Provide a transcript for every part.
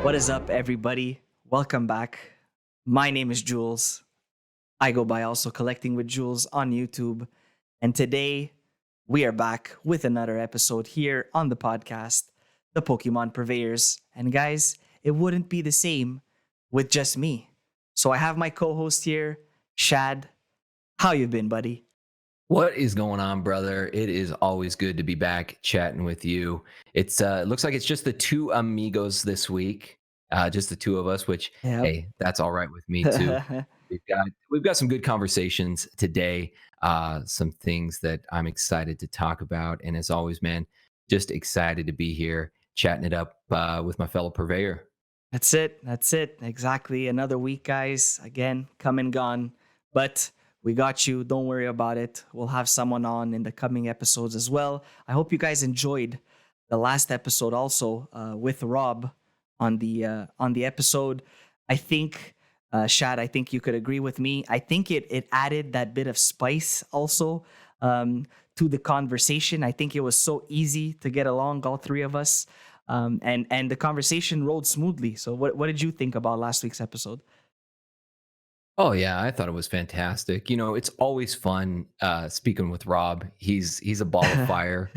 What is up, everybody? Welcome back. My name is Jules. I go by also Collecting with Jules on YouTube. And today we are back with another episode here on the podcast, the Pokemon Purveyors. And guys, it wouldn't be the same with just me. So I have my co-host here, Shad. How you been, buddy? What is going on, brother? It is always good to be back chatting with you. It looks like it's just the two amigos this week, just the two of us. Which, Yep. hey, that's all right with me too. We've got some good conversations today. Some things that I'm excited to talk about, and as always, man, just excited to be here chatting it up with my fellow purveyor. That's it. That's it. Exactly. Another week, guys. Again, come and gone. But we got you. Don't worry about it. We'll have someone on in the coming episodes as well. I hope you guys enjoyed the last episode also with Rob on the episode. I think Shad, I think you could agree with me. I think it added that bit of spice also to the conversation. I think it was so easy to get along, all three of us. And the conversation rolled smoothly. So what did you think about last week's episode? Oh yeah, I thought it was fantastic. You know, it's always fun speaking with Rob. He's a ball of fire.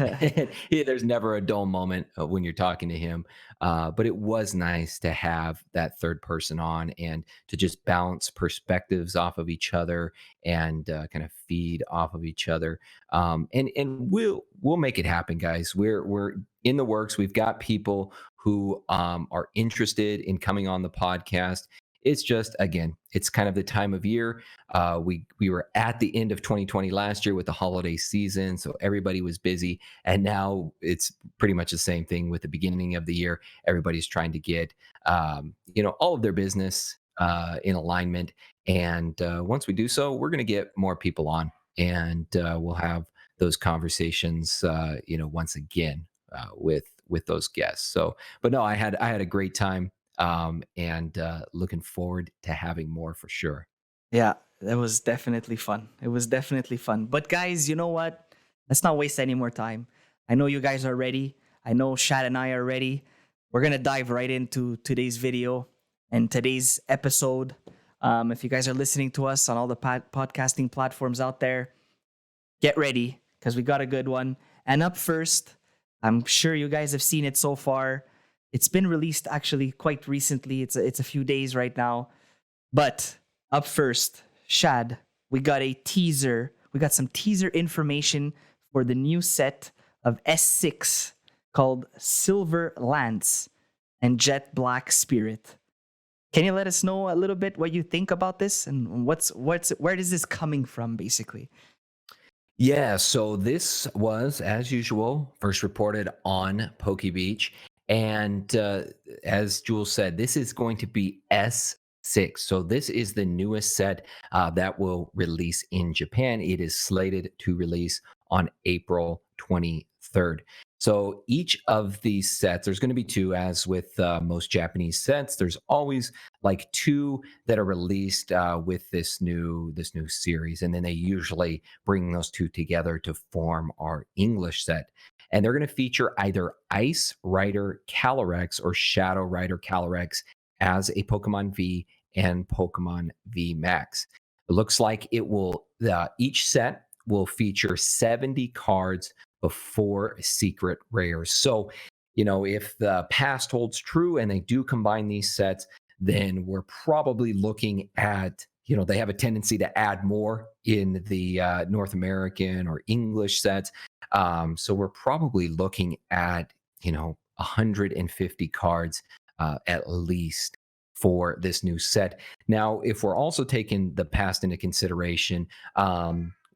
There's never a dull moment when you're talking to him. But it was nice to have that third person on and to just bounce perspectives off of each other and kind of feed off of each other. And we'll make it happen, guys. We're in the works. We've got people who are interested in coming on the podcast. It's just, again, it's kind of the time of year. We were at the end of 2020 last year with the holiday season, so everybody was busy, and now it's pretty much the same thing with the beginning of the year. Everybody's trying to get all of their business in alignment, and once we do so, we're going to get more people on, and we'll have those conversations, once again with those guests. So, but no, I had a great time and looking forward to having more for sure. Yeah, that was definitely fun. It was definitely fun. But guys, you know what? Let's not waste any more time. I know you guys are ready. I know Shad and I are ready. We're gonna dive right into today's video and today's episode. If you guys are listening to us on all the podcasting platforms out there, get ready because we got a good one. And up first, I'm sure you guys have seen it so far. It's been released actually quite recently. It's a few days right now. But up first, Shad, we got a teaser. We got some teaser information for the new set of S6 called Silver Lance and Jet Black Spirit. Can you let us know a little bit what you think about this and where is this coming from basically? Yeah, so this was, as usual, first reported on Poke Beach. And as Jules said, this is going to be S6. So this is the newest set that will release in Japan. It is slated to release on April 23rd. So each of these sets, there's going to be two, as with most Japanese sets. There's always like two that are released with this new series, and then they usually bring those two together to form our English set. And they're going to feature either Ice Rider Calyrex or Shadow Rider Calyrex as a Pokemon V and Pokemon V Max. It looks like each set will feature 70 cards before secret rares. So, if the past holds true and they do combine these sets, then we're probably looking at, they have a tendency to add more in the North American or English sets. So we're probably looking at, 150 cards at least for this new set. Now, if we're also taking the past into consideration,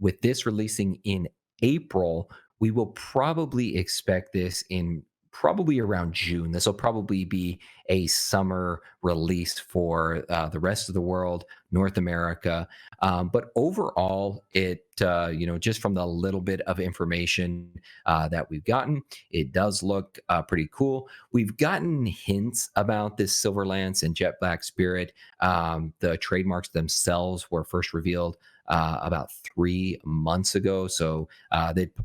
with this releasing in April, we will probably expect this in probably around June. This will probably be a summer release for the rest of the world, North America. But overall, just from the little bit of information that we've gotten, it does look pretty cool. We've gotten hints about this Silver Lance and Jet Black Spirit. The trademarks themselves were first revealed about 3 months ago. So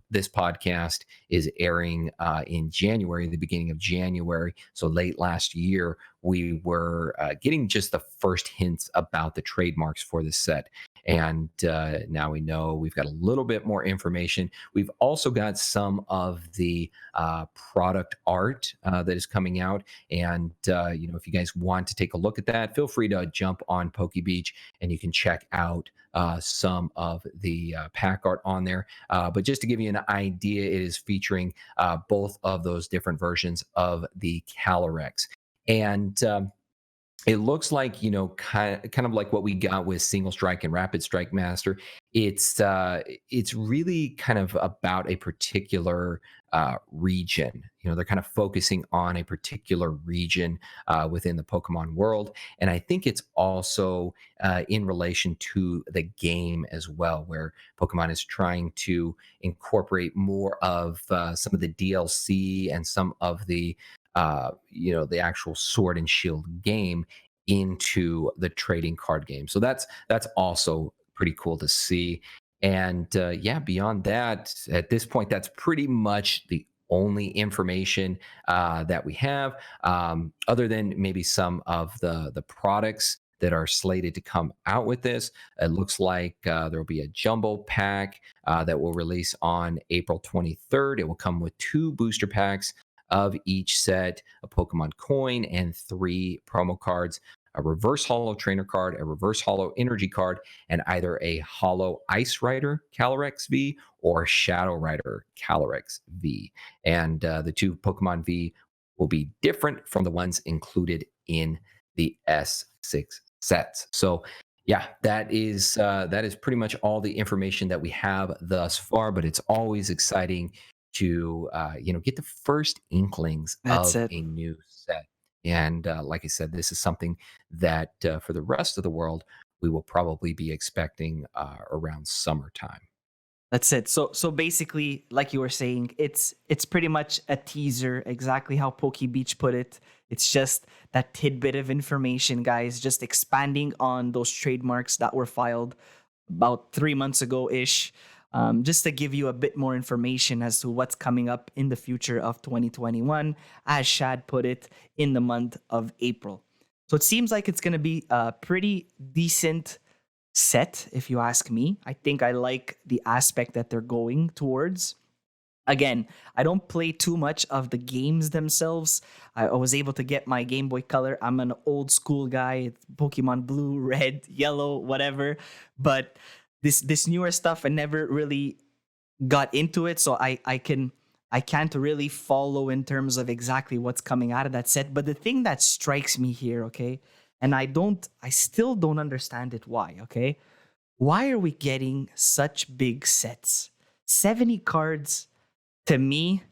this podcast is airing in January, the beginning of January. So late last year, we were getting just the first hints about the trademarks for this set. And now we know we've got a little bit more information. We've also got some of the product art that is coming out. And, if you guys want to take a look at that, feel free to jump on PokeBeach and you can check out some of the pack art on there. But just to give you an idea, it is featuring both of those different versions of the Calyrex. And it looks like, kind of like what we got with Single Strike and Rapid Strike Master. It's really kind of about a particular region. They're kind of focusing on a particular region within the Pokemon world, and I think it's also in relation to the game as well, where Pokemon is trying to incorporate more of some of the DLC and some of the actual Sword and Shield game into the trading card game. So that's also pretty cool to see. And yeah, beyond that, at this point, that's pretty much the only information that we have, other than maybe some of the products that are slated to come out with this. It looks like there will be a jumbo pack that will release on April 23rd. It will come with 2 booster packs of each set, a Pokemon coin, and 3 promo cards, a reverse holo trainer card, a reverse holo energy card, and either a holo Ice Rider Calyrex V or Shadow Rider Calyrex V. And the 2 Pokemon V will be different from the ones included in the S6 sets. So yeah, that is pretty much all the information that we have thus far. But it's always exciting to get the first inklings That's of it. a new set. And like I said, this is something that for the rest of the world we will probably be expecting around summertime. That's it. So basically, like you were saying, it's pretty much a teaser, exactly how Pokey Beach put it. It's just that tidbit of information, guys, just expanding on those trademarks that were filed about 3 months ago ish. Just to give you a bit more information as to what's coming up in the future of 2021, as Shad put it, in the month of April. So it seems like it's going to be a pretty decent set, if you ask me. I think I like the aspect that they're going towards. Again, I don't play too much of the games themselves. I was able to get my Game Boy Color. I'm an old school guy. It's Pokemon Blue, Red, Yellow, whatever. But this newer stuff, I never really got into it, so I can't really follow in terms of exactly what's coming out of that set. But the thing that strikes me here, okay, and I still don't understand it. Why? Okay, why are we getting such big sets? 70 cards to me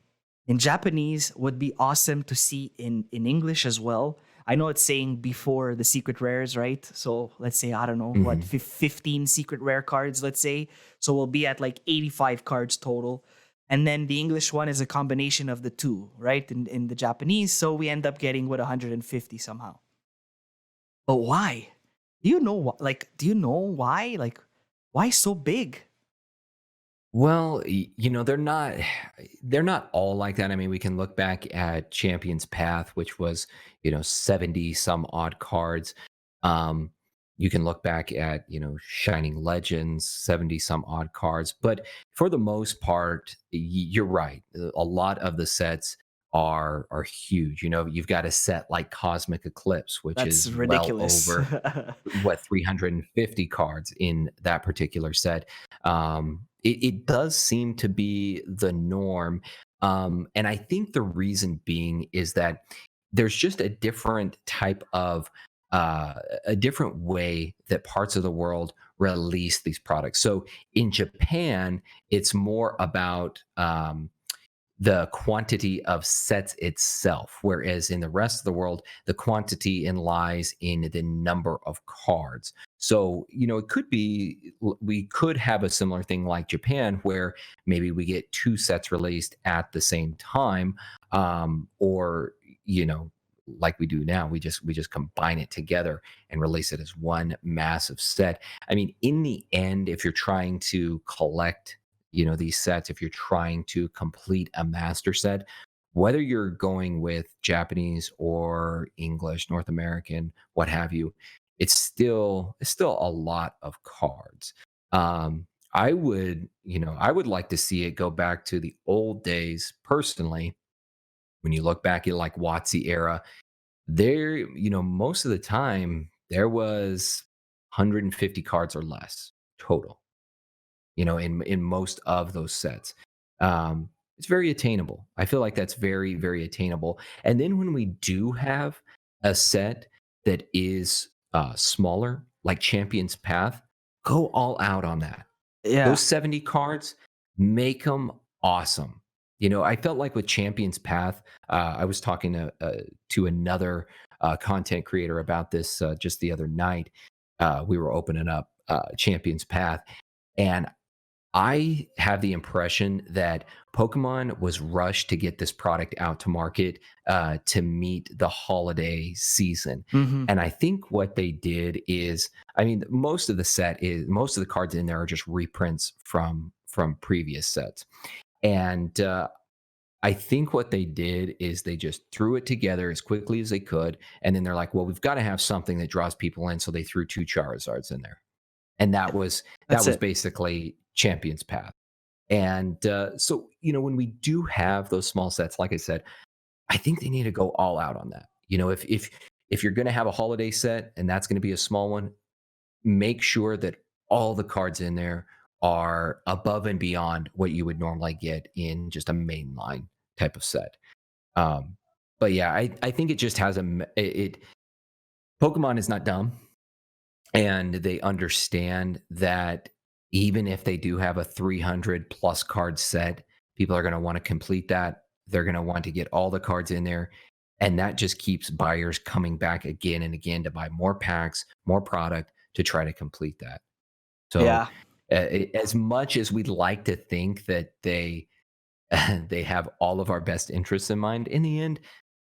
in Japanese would be awesome to see in English as well. I know it's saying before the secret rares, right? So let's say, I don't know, what, Mhm. 15 secret rare cards, let's say. So we'll be at like 85 cards total. And then the English one is a combination of the two, right? In the Japanese. So we end up getting what 150 somehow. But why? Do you know what? Like, do you know why? Like, why so big? Well, they're not all like that. I mean, we can look back at Champion's Path, which was 70 some odd cards. Um, you can look back at Shining Legends, 70 some odd cards. But for the most part, you're right. A lot of the sets are huge. You've got a set like Cosmic Eclipse, which That's is well ridiculous. over 350 cards in that particular set. It does seem to be the norm. And I think the reason being is that there's just a different type of a different way that parts of the world release these products. So in Japan, it's more about the quantity of sets itself, whereas in the rest of the world, the quantity lies in the number of cards. So, it could be, we could have a similar thing like Japan, where maybe we get 2 sets released at the same time, or, you know, like we do now. We just combine it together and release it as one massive set. I mean, in the end, if you're trying to collect, these sets, if you're trying to complete a master set, whether you're going with Japanese or English, North American, what have you, it's still a lot of cards. I would like to see it go back to the old days personally. When you look back at like WotC era, there, most of the time there was 150 cards or less total, in most of those sets. It's very attainable. I feel like that's very, very attainable. And then when we do have a set that is smaller, like Champion's Path, go all out on that. Yeah. Those 70 cards, make them awesome. I felt like with Champion's Path, I was talking to another content creator about this just the other night. We were opening up Champion's Path, and I have the impression that Pokemon was rushed to get this product out to market to meet the holiday season. Hmm. And I think what they did is, I mean, most of the cards in there are just reprints from previous sets. And I think what they did is they just threw it together as quickly as they could, and then they're like, "Well, we've got to have something that draws people in," so they threw two Charizards in there, and that was that That's was it. basically Champion's Path. And so, when we do have those small sets, like I said, I think they need to go all out on that. If you're going to have a holiday set and that's going to be a small one, make sure that all the cards in there are above and beyond what you would normally get in just a mainline type of set. Um, but yeah, I think it just has Pokemon is not dumb, and they understand that even if they do have a 300 plus card set, people are going to want to complete that. They're going to want to get all the cards in there. And that just keeps buyers coming back again and again to buy more packs, more product to try to complete that. So, Yeah. as much as we'd like to think that they they have all of our best interests in mind, in the end,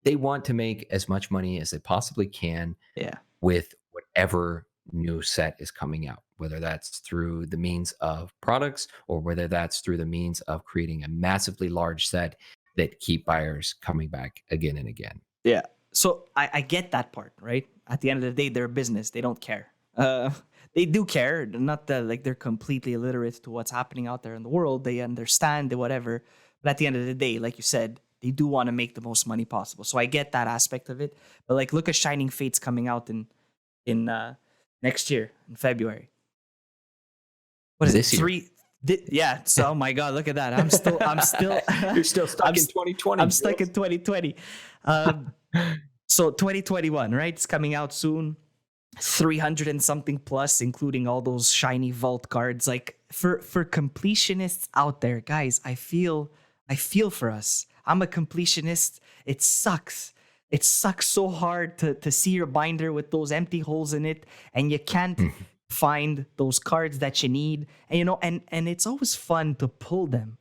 they want to make as much money as they possibly can Yeah. with whatever new set is coming out, whether that's through the means of products or whether that's through the means of creating a massively large set that keep buyers coming back again and again. Yeah. So I get that part, right? At the end of the day, they're a business. They don't care. They do care. Not that like they're completely illiterate to what's happening out there in the world. They understand the whatever. But at the end of the day, like you said, they do want to make the most money possible. So I get that aspect of it. But like look at Shining Fates coming out in next year in February. What is it? This year, Three. Yeah. So oh my god, look at that. I'm still you're still I'm stuck in 2020. I'm stuck in 2020. Um, so 2021, right? It's coming out soon. 300 and something plus, including all those shiny vault cards. Like for completionists out there, guys, I feel for us. I'm a completionist. It sucks. It sucks so hard to see your binder with those empty holes in it, and you can't find those cards that you need. And and it's always fun to pull them.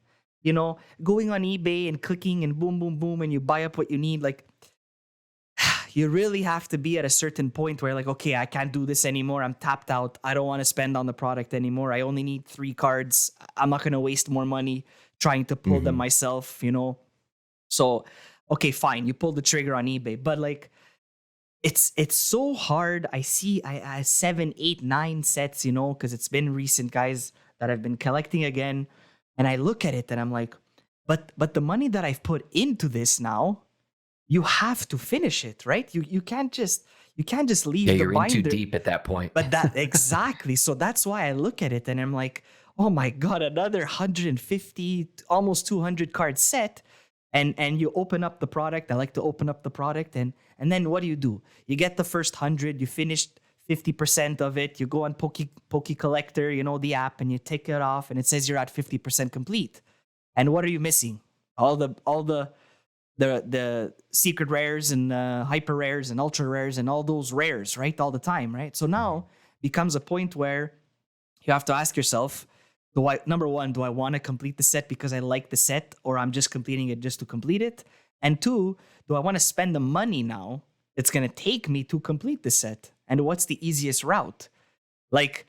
Going on eBay and clicking and boom, boom, boom, and you buy up what you need. Like you really have to be at a certain point where like, okay, I can't do this anymore. I'm tapped out. I don't want to spend on the product anymore. I only need 3 cards. I'm not going to waste more money trying to pull them Mhm. myself. So, okay, fine. You pull the trigger on eBay, but like, it's so hard. I 7, 8, 9 sets, because it's been recent, guys, that I've been collecting again. And I look at it and I'm like, but the money that I've put into this now, you have to finish it, right? You can't just Yeah, leave the you're in too binder. deep at that point. But that exactly. So that's why I look at it and I'm like, oh my god, another 150, almost 200 card set. And you open up the product. I like to open up the product and then what do? You get the first 100, you finished 50% of it, you go on Poke Collector, the app, and you take it off and it says you're at 50% complete. And what are you missing? All the secret rares and hyper rares and ultra rares and all those rares, right? All the time, right? So now becomes a point where you have to ask yourself, number one, do I want to complete the set because I like the set, or I'm just completing it just to complete it? And two, do I want to spend the money now it's going to take me to complete the set? And what's the easiest route? Like,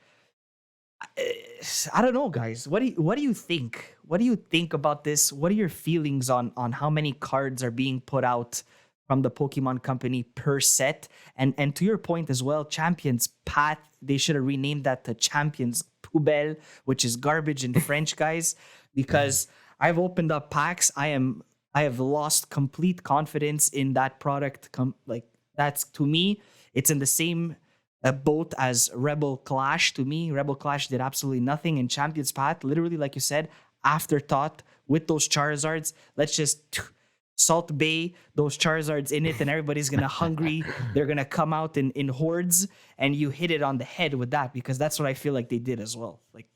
I don't know, guys. What do you think? What do you think about this? What are your feelings on how many cards are being put out from the Pokemon Company per set? And to your point as well, Champions Path, they should have renamed that to Champions Poubelle, which is garbage in French, guys, because I've opened up packs. I have lost complete confidence in that product. Like, that's, to me, it's in the same boat as Rebel Clash. To me, Rebel Clash did absolutely nothing in Champions Path. Literally, like you said, afterthought with those Charizards. Let's just Salt Bay those Charizards in it, and everybody's gonna hungry. They're gonna come out in hordes, and you hit it on the head with that, because that's what I feel like they did as well. Like,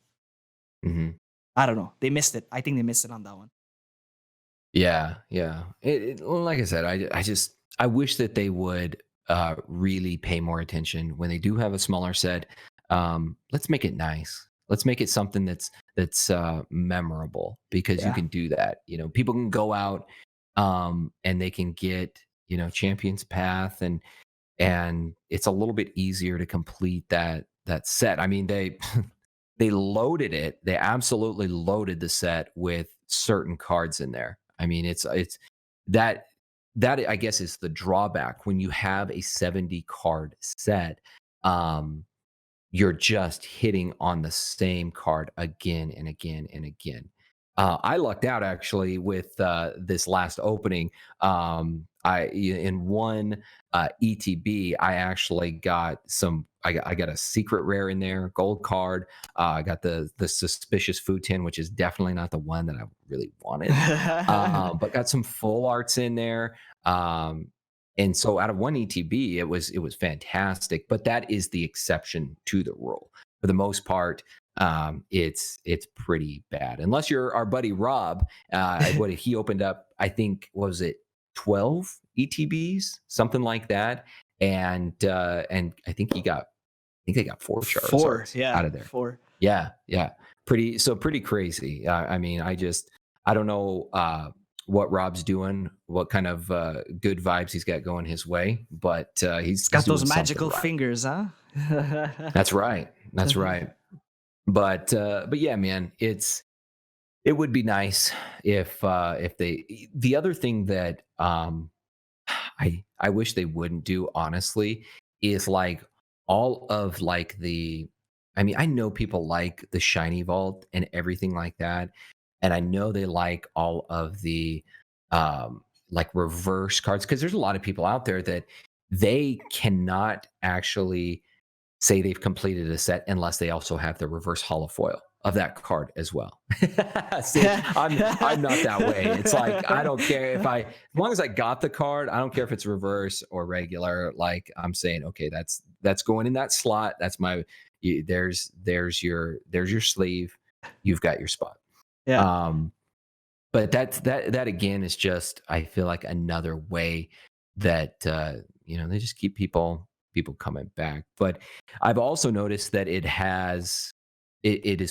Mhm. I don't know, they missed it. I think they missed it on that one. Yeah, yeah. Well, like I said, I wish that they would really pay more attention when they do have a smaller set. Let's make it nice. Let's make it something that's memorable, because you Yeah, can do that. People can go out and they can get Champions Path, and it's a little bit easier to complete that set. I mean, they they loaded it. They absolutely loaded the set with certain cards in there. I mean, it's that that I guess is the drawback when you have a 70 card set. Um, you're just hitting on the same card again and again and again. I lucked out actually with this last opening. In one ETB, I actually got some. I got a secret rare in there, gold card. I got the suspicious food tin, which is definitely not the one that I really wanted, but got some full arts in there. And so out of one ETB, it was fantastic, but that is the exception to the rule. For the most part, it's pretty bad. Unless you're our buddy Rob, what he opened up, I think, what was it 12 ETBs, something like that, and I think they got four four. Charizards Yeah, out of there. four. Yeah, yeah, pretty crazy. I mean, I don't know what Rob's doing, what kind of good vibes he's got going his way, but It's he's got those doing something magical right. fingers, huh? That's right. That's right. But yeah, man, it would be nice if they. The other thing that I wish they wouldn't do, honestly, is like all of like the. I mean, I know people like the shiny vault and everything like that, and I know they like all of the like reverse cards, because there's a lot of people out there that they cannot actually say they've completed a set unless they also have the reverse holofoil of that card as well. See, I'm not that way. It's like I don't care as long as I got the card, I don't care if it's reverse or regular. Like I'm saying, okay, that's going in that slot. That's my there's your sleeve. You've got your spot. Yeah, Um, but that again is just, I feel like, another way that they just keep people coming back. But I've also noticed that it has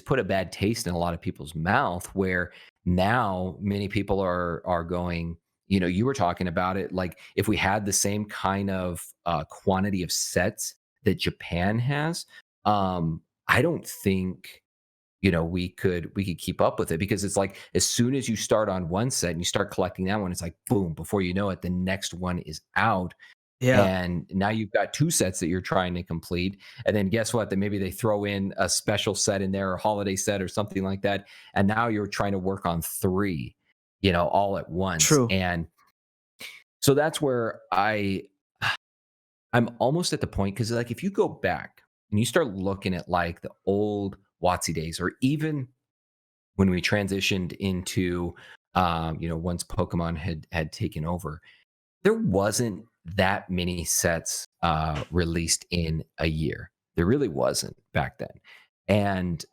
put a bad taste in a lot of people's mouth, where now many people are going, you were talking about it, like if we had the same kind of quantity of sets that Japan has, I don't think we could keep up with it, because it's like as soon as you start on one set and you start collecting that one, it's like boom, before you know it, the next one is out. yeah, And now you've got two sets that you're trying to complete. And then guess what? Then maybe they throw in a special set in there, or holiday set or something like that. And now you're trying to work on three, all at once. true. And so that's where I'm almost at the point, because like if you go back and you start looking at like the old WotC days, or even when we transitioned into once Pokemon had taken over, there wasn't that many sets released in a year. There really wasn't back then. And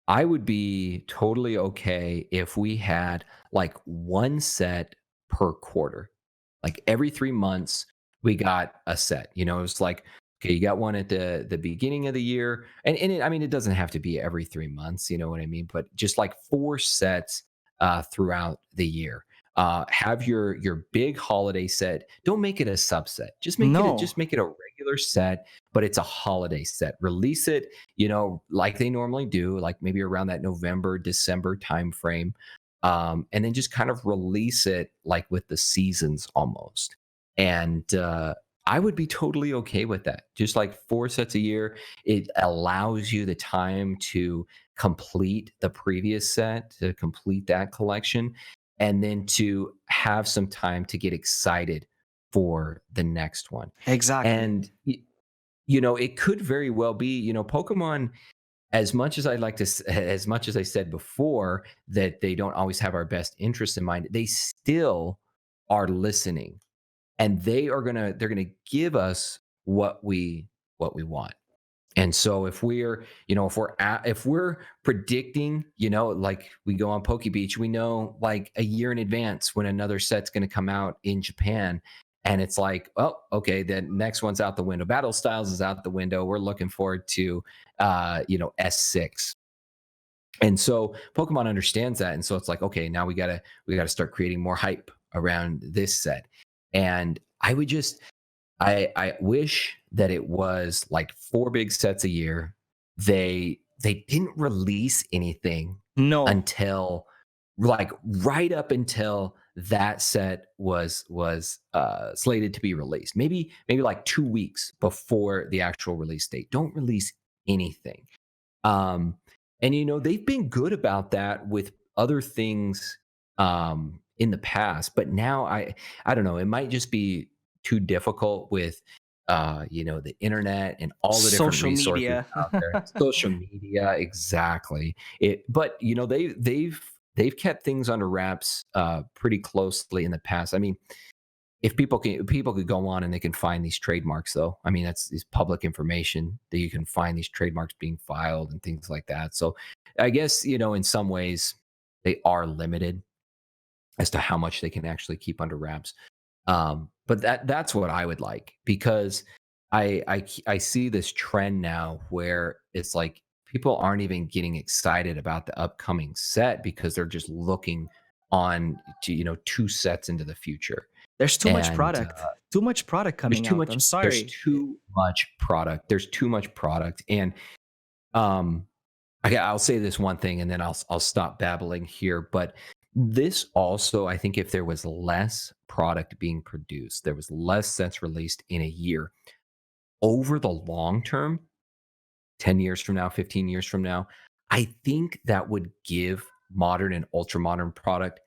I would be totally okay if we had like one set per quarter. Like every 3 months, we got a set. It was like, okay, you got one at the beginning of the year. I mean, it doesn't have to be every 3 months, you know what I mean? But just like four sets throughout the year. Have your big holiday set. Don't make it a subset. No, just make it a regular set, but it's a holiday set. Release it, like they normally do, like maybe around that November, December timeframe. And then just kind of release it like with the seasons almost. And I would be totally okay with that. Just like 4 sets a year, it allows you the time to complete the previous set, to complete that collection, and then to have some time to get excited for the next one. exactly. And it could very well be, Pokemon, as much as as much as I said before that they don't always have our best interest in mind, they still are listening, and they're gonna give us what we want. And so if we're predicting, like we go on Poke Beach, we know like a year in advance when another set's going to come out in Japan. And it's like, oh, okay, the next one's out the window. Battle Styles is out the window. We're looking forward to, S6. And so Pokemon understands that. And so it's like, okay, now we gotta start creating more hype around this set. And I wish that it was like 4 big sets a year. They didn't release anything No, until like right up until that set was slated to be released. Maybe like 2 weeks before the actual release date. Don't release anything. Um, and they've been good about that with other things in the past, but now I don't know, it might just be too difficult with the internet and all the different social resources media. out there. Social media, exactly. But they've kept things under wraps pretty closely in the past. I mean, if people could go on and they can find these trademarks, though. I mean, that's is public information that you can find these trademarks being filed and things like that. So I guess, in some ways they are limited as to how much they can actually keep under wraps. But that's what I would like, because I see this trend now where it's like people aren't even getting excited about the upcoming set because they're just looking on to 2 sets into the future. There's too much And product. Too much product there's coming too out. much I'm there's sorry. too much product. There's too much product. And um okay, I'll say this one thing and then I'll stop babbling here. But this also, I think, if there was less product being produced, there was less sets released in a year, over the long term, 10 years from now, 15 years from now, I think that would give modern and ultra modern product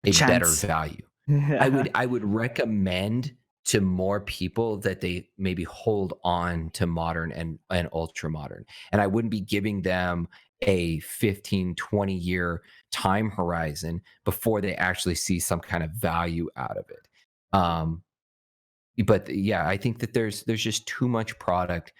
A a better chance. value. I would recommend to more people that they maybe hold on to modern and ultra modern. And I wouldn't be giving them a 15, 20 year time horizon before they actually see some kind of value out of it. Um, but yeah, I think that there's just too much product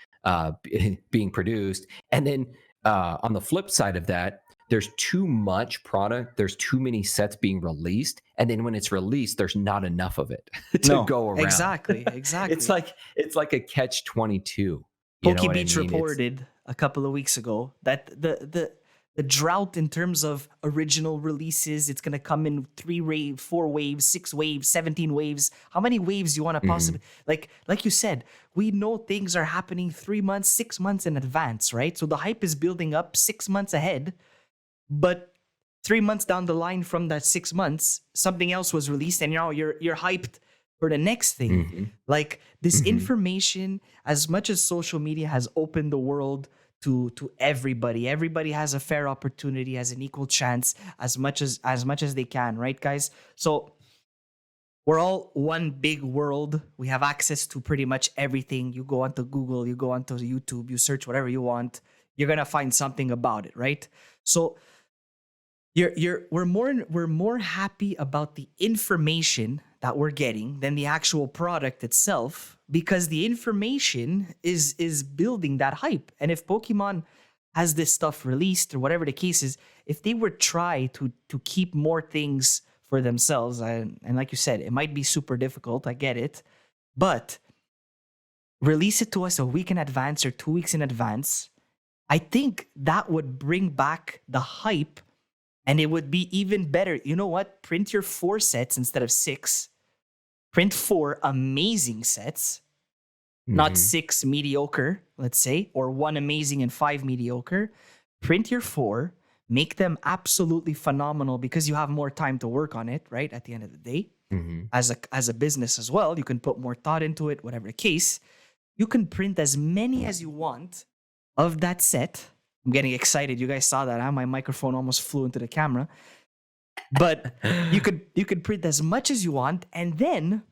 being produced. And then on the flip side of that, there's too much product. There's too many sets being released, and then when it's released, there's not enough of it to No, go around. exactly, it's exactly. like it's like a catch 22. You know Pokey what I Beach mean? It's reported a couple of weeks ago that the drought in terms of original releases, it's gonna come in 3 wave, 4 waves, 6 waves, 17 waves. How many waves you want to mhm, possibly like you said, we know things are happening 3 months, 6 months in advance, right? So the hype is building up 6 months ahead, but 3 months down the line from that 6 months, something else was released, and now you're hyped for the next thing. mhm, Like this mhm. information, as much as social media has opened the world to everybody, everybody has a fair opportunity, has an equal chance, as much as they can, right, guys? So we're all one big world. We have access to pretty much everything. You go onto Google, you go onto YouTube, you search whatever you want, you're gonna find something about it, right? So we're more happy about the information that we're getting than the actual product itself, because the information is building that hype. And if Pokemon has this stuff released or whatever the case is, if they would try to keep more things for themselves, and like you said, it might be super difficult, I get it, but release it to us a week in advance or 2 weeks in advance, I think that would bring back the hype And it would be even better. You know what? Print your 4 sets instead of 6. Print 4 amazing sets, not Hmm. 6 mediocre, let's say, or 1 amazing and 5 mediocre. Print your 4, make them absolutely phenomenal because you have more time to work on it, right? At the end of the day, Hmm. as a business as well, you can put more thought into it, whatever the case. You can print as many as you want of that set. I'm getting excited. You guys saw that, huh? My microphone almost flew into the camera. But you could print as much as you want, and then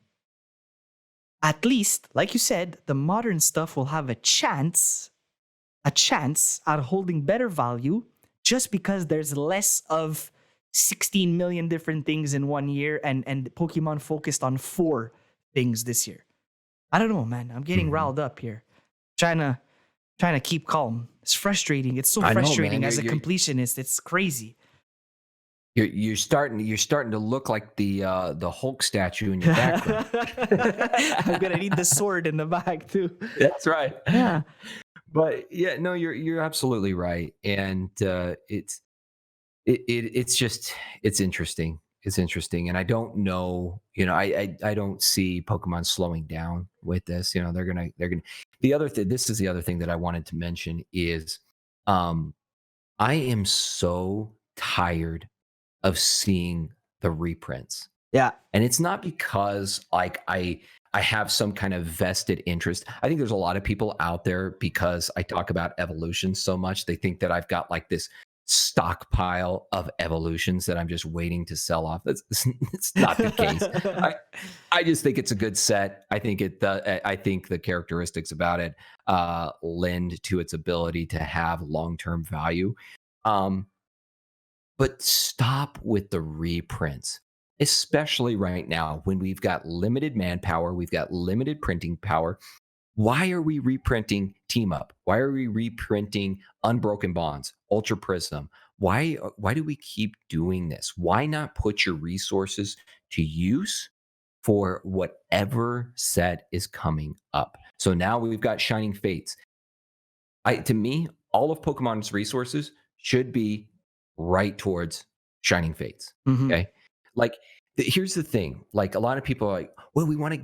at least, like you said, the modern stuff will have a chance at holding better value just because there's less of 16 million different things in one year, and Pokemon focused on 4 things this year. I don't know, man. I'm getting Hmm. riled up here. Trying to trying to keep calm. It's frustrating. It's so I know, man. frustrating as a completionist. It's crazy. You're starting to look like the Hulk statue in your background. I'm gonna need the sword in the back too. That's right. Yeah. But yeah, no, you're absolutely right, and it's just it's interesting. It's interesting, and I don't know. I don't see Pokemon slowing down with this. They're gonna. The other thing. This is the other thing that I wanted to mention is, um, I am so tired of seeing the reprints. Yeah. And it's not because like I have some kind of vested interest. I think there's a lot of people out there because I talk about evolution so much. They think that I've got like this stockpile of evolutions that I'm just waiting to sell off. That's it's not the case. I I just think it's a good set. I think the characteristics about it lend to its ability to have long-term value. Um, but stop with the reprints, especially right now when we've got limited manpower, we've got limited printing power. Why are we reprinting Team Up? Why are we reprinting Unbroken Bonds, Ultra Prism? Why do we keep doing this? Why not put your resources to use for whatever set is coming up? So now we've got Shining Fates. To me, all of Pokemon's resources should be right towards Shining Fates. Mhm. Okay. Like, here's the thing. Like, a lot of people are like, well, we want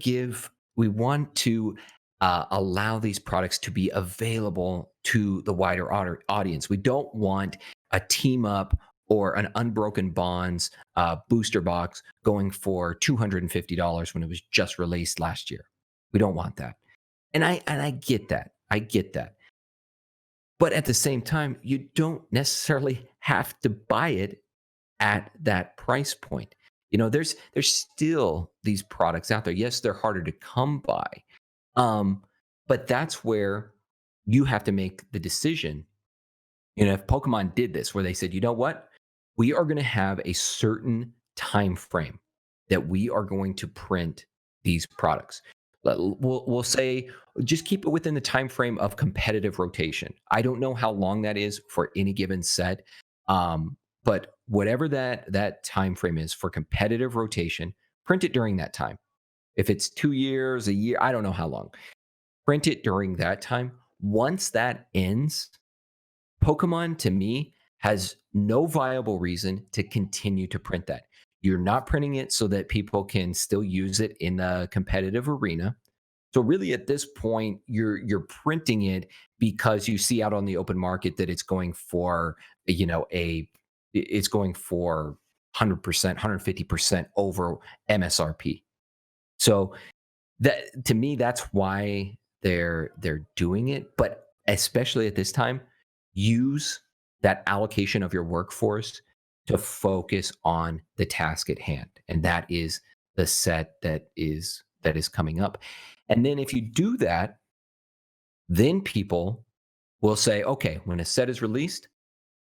to allow these products to be available to the wider audience. We don't want a team up or an Unbroken Bonds booster box going for $250 when it was just released last year. We don't want that. And I get that. I get that. But at the same time, you don't necessarily have to buy it at that price point. There's still these products out there. Yes, they're harder to come by. Um, but that's where you have to make the decision. If Pokemon did this where they said, you know what? We are going to have a certain time frame that we are going to print these products. We'll say just keep it within the time frame of competitive rotation. I don't know how long that is for any given set, but whatever that time frame is for competitive rotation, print it during that time. If it's 2 years, a year, I don't know how long. Print it during that time. Once that ends, Pokemon to me has no viable reason to continue to print that. You're not printing it so that people can still use it in a competitive arena. So really at this point you're printing it because you see out on the open market that it's going for, it's going for 100%, 150% over MSRP. So that to me that's why they're doing it, but especially at this time, use that allocation of your workforce to focus on the task at hand, and that is the set that is coming up. And then if you do that, then people will say, okay, when a set is released,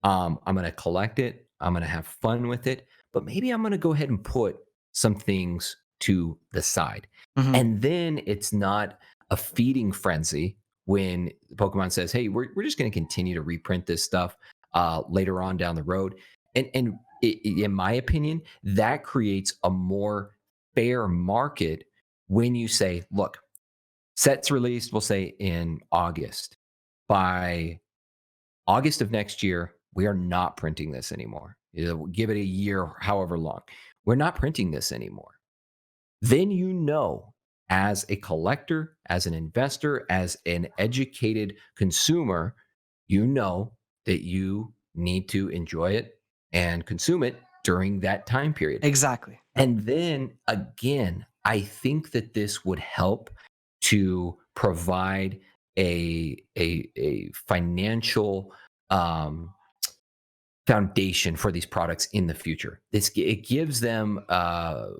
I'm going to collect it. I'm going to have fun with it, but maybe I'm going to go ahead and put some things to the side. Mhm. And then it's not a feeding frenzy when Pokemon says, hey, we're just going to continue to reprint this stuff later on down the road. And in my opinion, that creates a more fair market when you say, look, sets released, we'll say in August. By August of next year, we are not printing this anymore. Give it a year, however long. We're not printing this anymore. Then as a collector, as an investor, as an educated consumer, that you need to enjoy it and consume it during that time period. Exactly. And then again, I think that this would help to provide a financial um, foundation for these products in the future. It gives them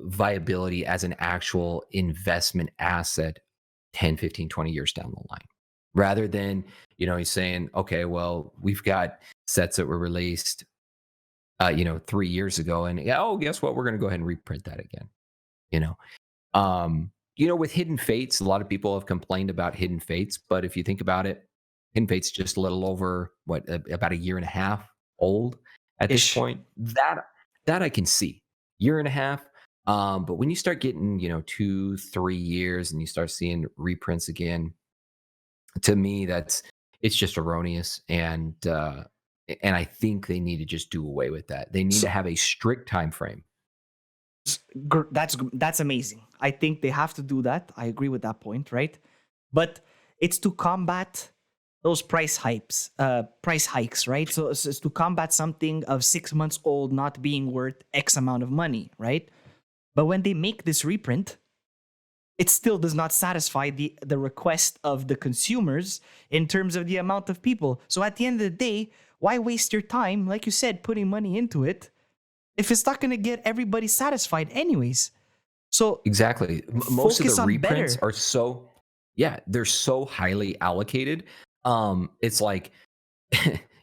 viability as an actual investment asset 10, 15, 20 years down the line. Rather than, he's saying, okay, well, we've got sets that were released 3 years ago, and yeah, oh, guess what? We're going to go ahead and reprint that again. You know, with Hidden Fates, a lot of people have complained about Hidden Fates, but if you think about it, Hidden Fates just a little over about a year and a half old at this Ish. point. That I can see, year and a half. But when you start getting 2-3 years and you start seeing reprints again, to me it's just erroneous, and I think they need to just do away with that. They need to have a strict time frame. That's amazing. I think they have to do that. I agree with that point, right? But it's to combat those price hikes, right? So it's to combat something of 6 months old not being worth X amount of money, right? But when they make this reprint, it still does not satisfy the request of the consumers in terms of the amount of people. So at the end of the day, why waste your time, like you said, putting money into it if it's not going to get everybody satisfied anyways? So Exactly. Most of focus the on reprints better. are they're so highly allocated. It's like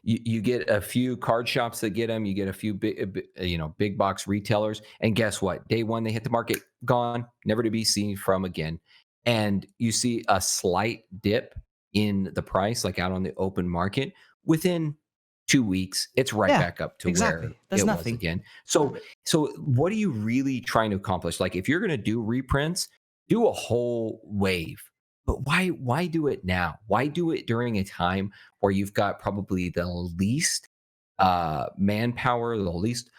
you get a few card shops that get them, you get a few big box retailers, and guess what? Day one they hit the market, gone, never to be seen from again. And you see a slight dip in the price, like out on the open market. Within 2 weeks, it's right Yeah, back up to where exactly. That's it was nothing. again. So what are you really trying to accomplish? Like, if you're going to do reprints, do a whole wave. But why do it now? Why do it during a time where you've got probably the least manpower, the least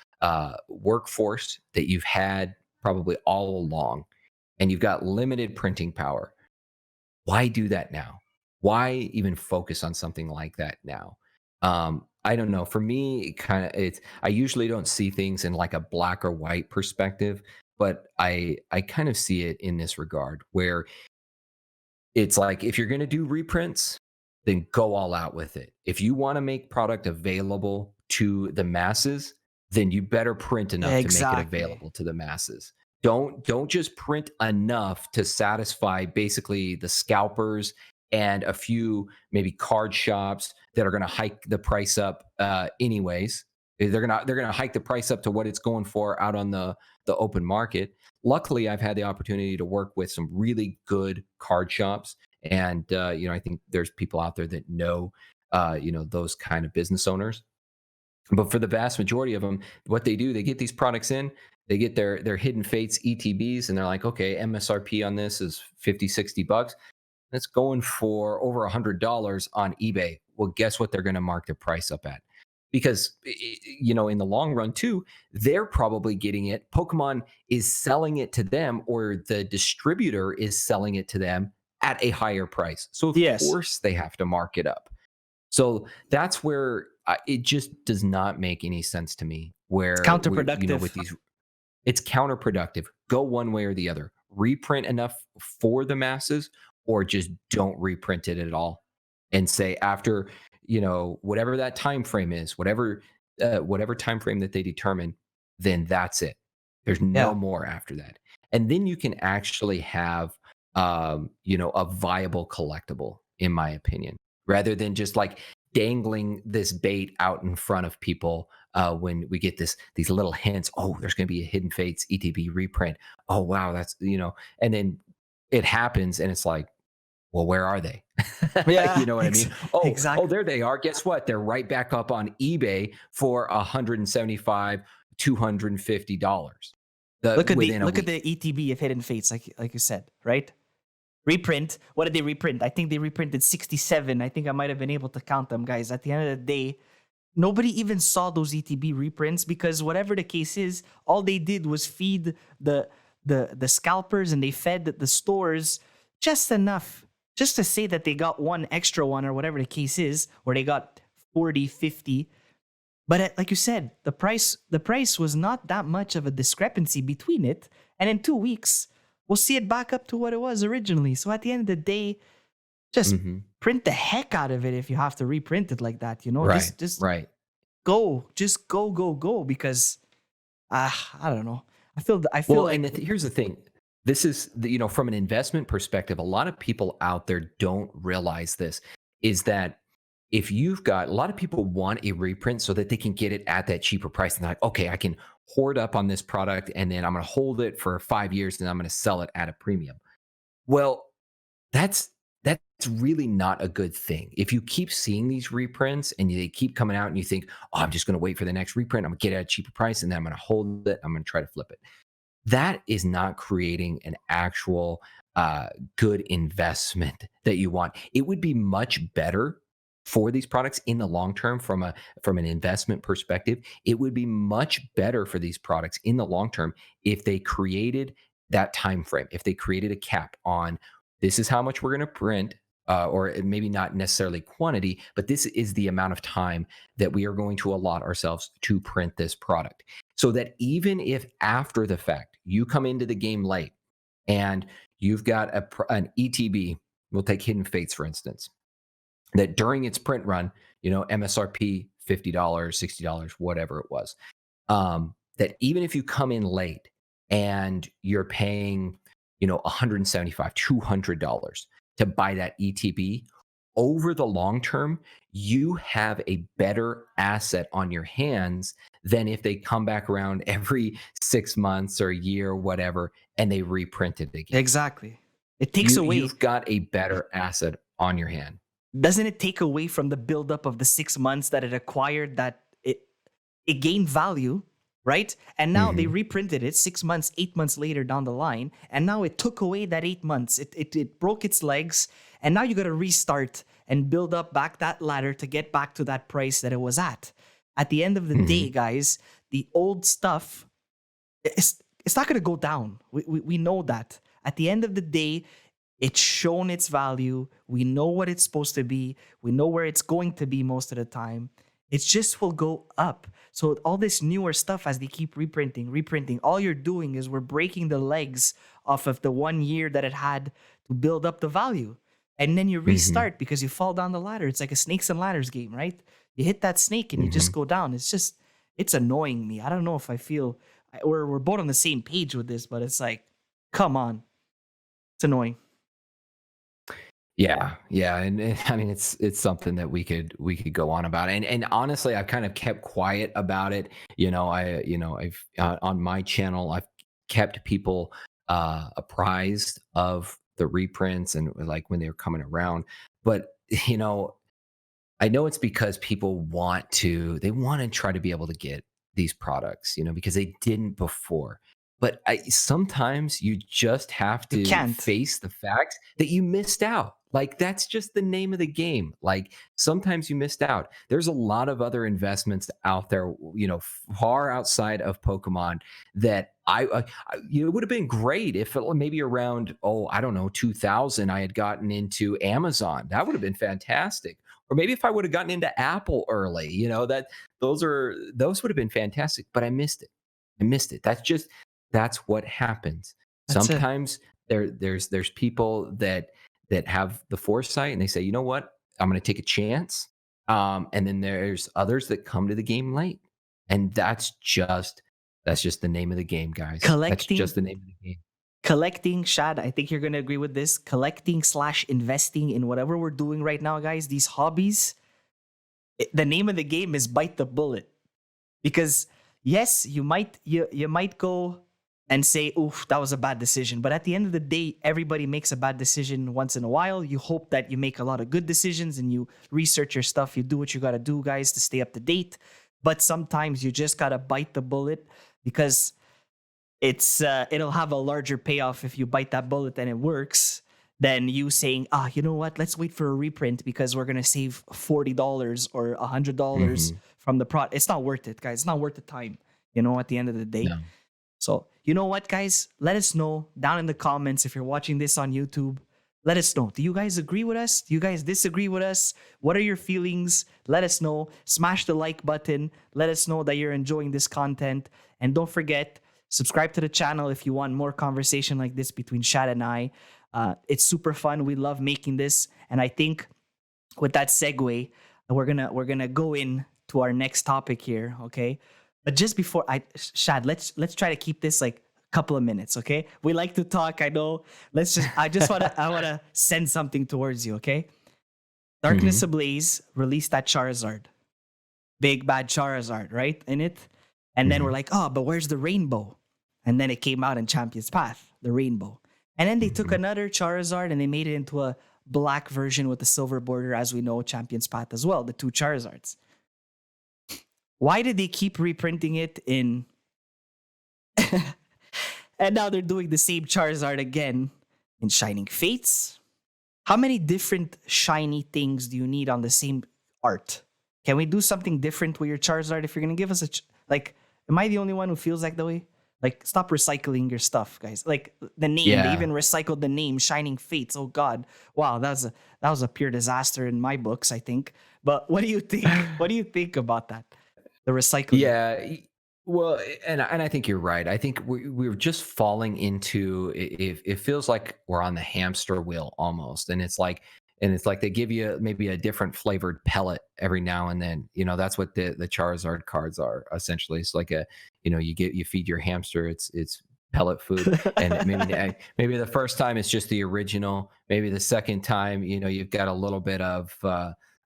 workforce that you've had probably all along, and you've got limited printing power? Why do that now? Why even focus on something like that now? I don't know. For me, I usually don't see things in like a black or white perspective, but I kind of see it in this regard where it's like, if you're going to do reprints, then go all out with it. If you want to make product available to the masses, then you better print enough to make it Exactly. available to the masses. Don't just print enough to satisfy basically the scalpers and a few maybe card shops that are going to hike the price up anyways. They're gonna hike the price up to what it's going for out on the open market. Luckily, I've had the opportunity to work with some really good card shops, and I think there's people out there that know those kind of business owners. But for the vast majority of them, what they do, they get these products in, they get their Hidden Fates ETBs, and they're like, okay, MSRP on this is 50-60 bucks. That's going for over $100 on eBay. Well, guess what they're going to mark their price up at? Because in the long run too, they're probably getting it. Pokemon is selling it to them, or the distributor is selling it to them at a higher price. So of Yes. course they have to mark it up. So that's where it just does not make any sense to me. It's Where with counterproductive. these, it's counterproductive. Go one way or the other. Reprint enough for the masses, or just don't reprint it at all. And say, after whatever that time frame is, whatever time frame that they determine, then that's it. There's no Yeah. more after that. And then you can actually have a viable collectible, in my opinion, rather than just like dangling this bait out in front of people. When we get these little hints, oh, there's going to be a Hidden Fates ETB reprint. Oh, wow, that's and then it happens, and it's like, well, where are they? You Yeah. know what I mean? Oh, Exactly. there they are. Guess what? They're right back up on eBay for $175, $250. Within a Look at week. the ETB of Hidden Fates, like you said, right? Reprint. What did they reprint? I think they reprinted 67. I think I might have been able to count them, guys. At the end of the day, nobody even saw those ETB reprints because whatever the case is, all they did was feed the scalpers, and they fed the stores just enough just to say that they got one extra one or whatever the case is, or they got 40, 50. But like you said, the price was not that much of a discrepancy between it. And in 2 weeks, we'll see it back up to what it was originally. So at the end of the day, just Hmm. print the heck out of it if you have to reprint it like that. Right. Just Right. go, just go because I don't know. I feel Well, and like here's the thing. This is, from an investment perspective, a lot of people out there don't realize this is that if you've got a lot of people want a reprint so that they can get it at that cheaper price. And they're like, okay, I can hoard up on this product and then I'm going to hold it for 5 years and I'm going to sell it at a premium. Well, that's that's really not a good thing. If you keep seeing these reprints and they keep coming out and you think, oh, I'm just going to wait for the next reprint, I'm going to get it at a cheaper price and then I'm going to hold it, I'm going to try to flip it. That is not creating an actual good investment that you want. It would be much better for these products in the long term from an investment perspective. It would be much better for these products in the long term if they created that time frame, if they created a cap on this is how much we're going to print, or maybe not necessarily quantity, but this is the amount of time that we are going to allot ourselves to print this product. So that even if after the fact you come into the game late and you've got an ETB, we'll take Hidden Fates for instance, that during its print run, MSRP $50, $60, whatever it was, that even if you come in late and you're paying, $175, $200 to buy that ETB, over the long term, you have a better asset on your hands than if they come back around every 6 months or a year or whatever and they reprint it again. exactly. It takes You away. you've got a better asset on your hand. Doesn't it take away from the buildup of the 6 months that it acquired, that it gained value, right? And now they Mhm. reprinted it 6 months, 8 months later down the line, and now it took away that 8 months. It broke its legs, and now you got to restart and build up back that ladder to get back to that price that it was at. At the end of the day, Mhm. guys, the old stuff, it's not going to go down. We know that. At the end of the day, it's shown its value. We know what it's supposed to be. We know where it's going to be most of the time. It just will go up. So all this newer stuff, as they keep reprinting, all you're doing is we're breaking the legs off of the 1 year that it had to build up the value. And then you Mhm. restart because you fall down the ladder. It's like a snakes and ladders game, right? You hit that snake and you just Mhm. go down. It's annoying me. I don't know if I feel we're both on the same page with this, but it's like, come on. It's annoying. Yeah, yeah, and I mean, it's something that we could go on about, and honestly, I've kind of kept quiet about it. I've on my channel, I've kept people apprised of the reprints and like when they were coming around, but you know, I know it's because people they want to try to be able to get these products, because they didn't before. But sometimes you just have You to can't. face the fact that you missed out. Like that's just the name of the game. Like sometimes you missed out. There's a lot of other investments out there, far outside of Pokemon that it would have been great if maybe around, oh, I don't know, 2000, I had gotten into Amazon. That would have been fantastic. Or maybe if I would have gotten into Apple early, that those would have been fantastic, but I missed it. I missed it. That's what happens. That's it. Sometimes there's people that have the foresight and they say, you know what, I'm going to take a chance. And then there's others that come to the game late, and that's just the name of the game, guys. That's Collecting, just the name of the game. collecting, Shad, I think you're gonna agree with this. Collecting slash investing in whatever we're doing right now, guys, these hobbies, the name of the game is bite the bullet. Because yes, you might go and say, "Oof, that was a bad decision." But at the end of the day, everybody makes a bad decision once in a while. You hope that you make a lot of good decisions and you research your stuff. You do what you got to do, guys, to stay up to date. But sometimes you just got to bite the bullet because it'll have a larger payoff if you bite that bullet and it works than you saying, you know what, let's wait for a reprint because we're gonna save $40 or $100 Mhm. from the prod. It's not worth it, guys. It's not worth the time. At the end of the day. No. So, you know what, guys? Let us know down in the comments if you're watching this on YouTube. Let us know. Do you guys agree with us? Do you guys disagree with us? What are your feelings? Let us know. Smash the like button. Let us know that you're enjoying this content. And don't forget, subscribe to the channel if you want more conversation like this between Shad and I. It's super fun. We love making this. And I think with that segue, we're gonna go in to our next topic here, okay? But just before Shad, let's try to keep this like a couple of minutes, okay? We like to talk, I know. I wanna send something towards you, okay? Darkness Ablaze released that Charizard, big bad Charizard, right? In it, and then we're like, oh, but where's the rainbow? And then it came out in Champion's Path, the rainbow. And then they took another Charizard and they made it into a black version with the silver border, as we know, Champion's Path as well, the two Charizards. Why did they keep reprinting it in? And now they're doing the same Charizard again in Shining Fates. How many different shiny things do you need on the same art? Can we do something different with your Charizard if you're going to give us like, am I the only one who feels like that way? Like, stop recycling your stuff, guys. Like, the name, they even recycled the name, Shining Fates. Oh, God. Wow, that was a pure disaster in my books, I think. But what do you think? What do you think about that? The recycling? Yeah. Well, and I think you're right. I think we're just falling into it feels like we're on the hamster wheel almost. And it's like they give you maybe a different flavored pellet every now and then. That's what the Charizard cards are essentially. It's like you feed your hamster its pellet food, and maybe the first time it's just the original. Maybe the second time, you've got a little bit of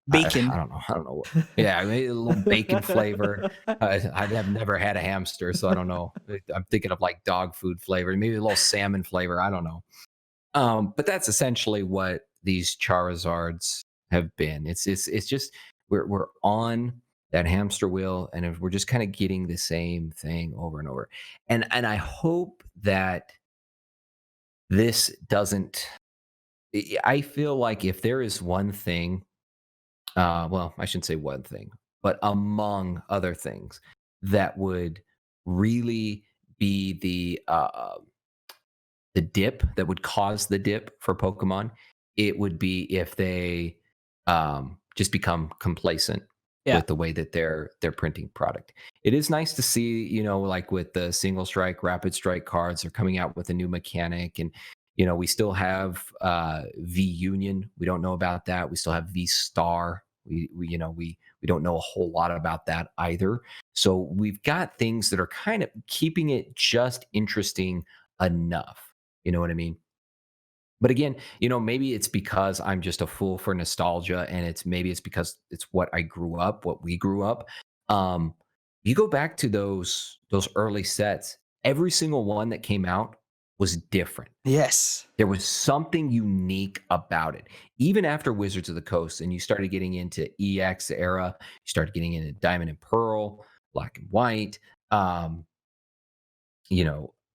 Bacon. I don't know. Yeah, maybe a little bacon flavor. I've never had a hamster, so I don't know. I'm thinking of like dog food flavor, maybe a little salmon flavor. I don't know. But that's essentially what these Charizards have been. It's just we're on that hamster wheel, and we're just kind of getting the same thing over and over. And I hope that this doesn't. I feel like if there is one thing, well, I shouldn't say one thing, but among other things that would really be the dip that would cause the dip for Pokemon, it would be if they just become complacent Yeah. with the way that they're printing product. It is nice to see, like with the single strike, rapid strike cards, they're coming out with a new mechanic, and we still have V Union. We don't know about that. We still have V Star. We don't know a whole lot about that either. So we've got things that are kind of keeping it just interesting enough. You know what I mean? But again, maybe it's because I'm just a fool for nostalgia, and maybe it's because it's what we grew up. You go back to those early sets, every single one that came out was different. Yes. There was something unique about it. Even after Wizards of the Coast, and you started getting into EX era, you started getting into Diamond and Pearl, Black and White,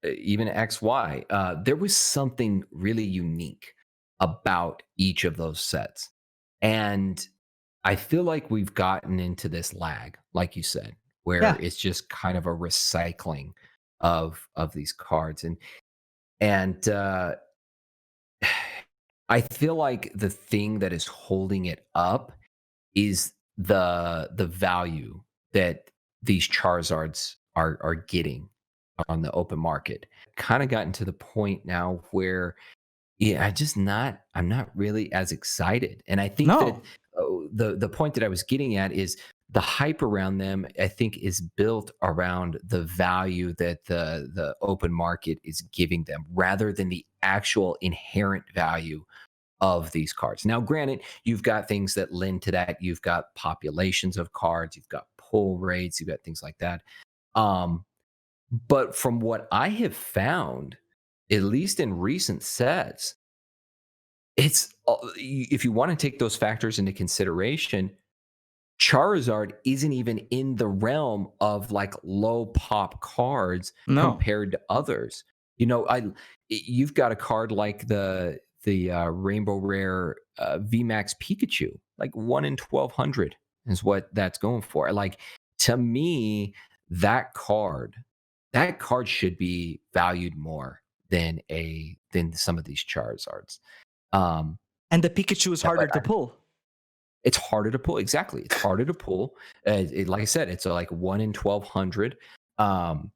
even XY, there was something really unique about each of those sets. And I feel like we've gotten into this lag, like you said, where Yeah. it's just kind of a recycling of these cards. And I feel like the thing that is holding it up is the value that these Charizards are getting on the open market. Kind of gotten to the point now where I'm not really as excited. And I think that No. the point that I was getting at is the hype around them, I think, is built around the value that the open market is giving them rather than the actual inherent value of these cards. Now, granted, you've got things that lend to that. You've got populations of cards, you've got pull rates, you've got things like that. But from what I have found, at least in recent sets, it's if you want to take those factors into consideration, Charizard isn't even in the realm of like low pop cards No. compared to others. You've got a card like the Rainbow Rare VMAX Pikachu, like 1 in 1,200. is what that's going for. Like, to me, that card should be valued more than some of these Charizards. Um, And the Pikachu is harder but to pull. it's harder to pull. Exactly, it's harder to pull. Like I said, it's like 1 in 1,200. Um,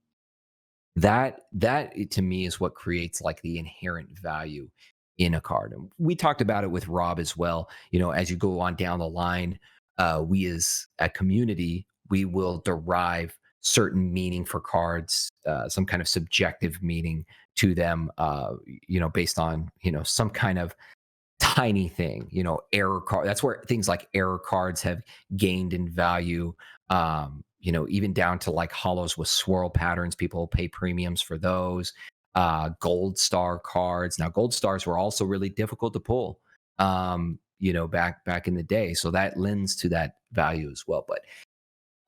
to me is what creates like the inherent value in a card. And we talked about it with Rob as well. As you go on down the line, we as a community, we will derive certain meaning for cards, some kind of subjective meaning to them, based on some kind of tiny thing, error card. That's where things like error cards have gained in value. Even down to like hollows with swirl patterns, people pay premiums for those. Gold star cards. Now, gold stars were also really difficult to pull, back in the day. So that lends to that value as well. But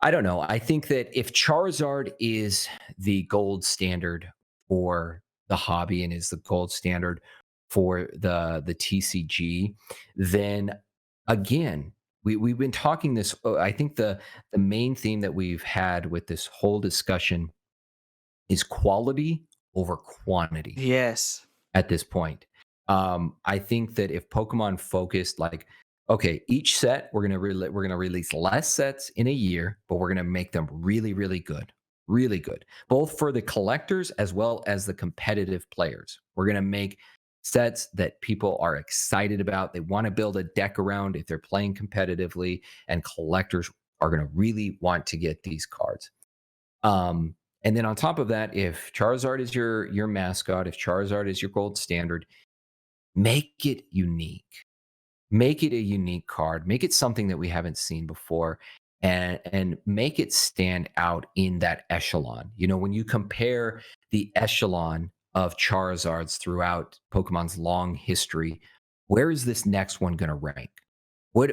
I don't know. I think that if Charizard is the gold standard for the hobby and is the gold standard for the TCG, then again, we've been talking this. I think the main theme that we've had with this whole discussion is quality over quantity Yes. at this point. I think that if Pokemon focused like, okay, each set we're gonna release less sets in a year, but we're gonna make them really good, both for the collectors as well as the competitive players. We're gonna make sets that people are excited about. They want to build a deck around if they're playing competitively, and collectors are gonna really want to get these cards. And then on top of that, if Charizard is your mascot, if Charizard is your gold standard, make it unique. Make it a unique card. Make it something that we haven't seen before, and make it stand out in that echelon. When you compare the echelon of Charizards throughout Pokemon's long history, where is this next one going to rank? What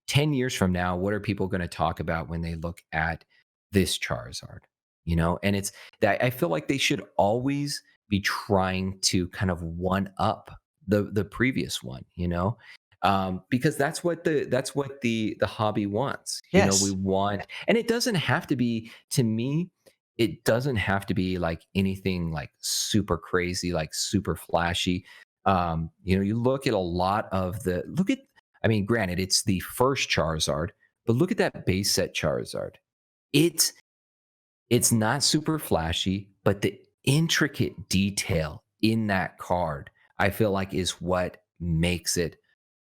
10 years from now, what are people going to talk about when they look at this Charizard? And it's that I feel like they should always be trying to kind of one up the previous one, because that's what the hobby wants. We Yes. want, and it doesn't have to be, to me, it doesn't have to be like anything like super crazy, like super flashy. You look at a lot of I mean, granted, it's the first Charizard, but look at that base set Charizard. It's it's not super flashy, but the intricate detail in that card, I feel like, is what makes it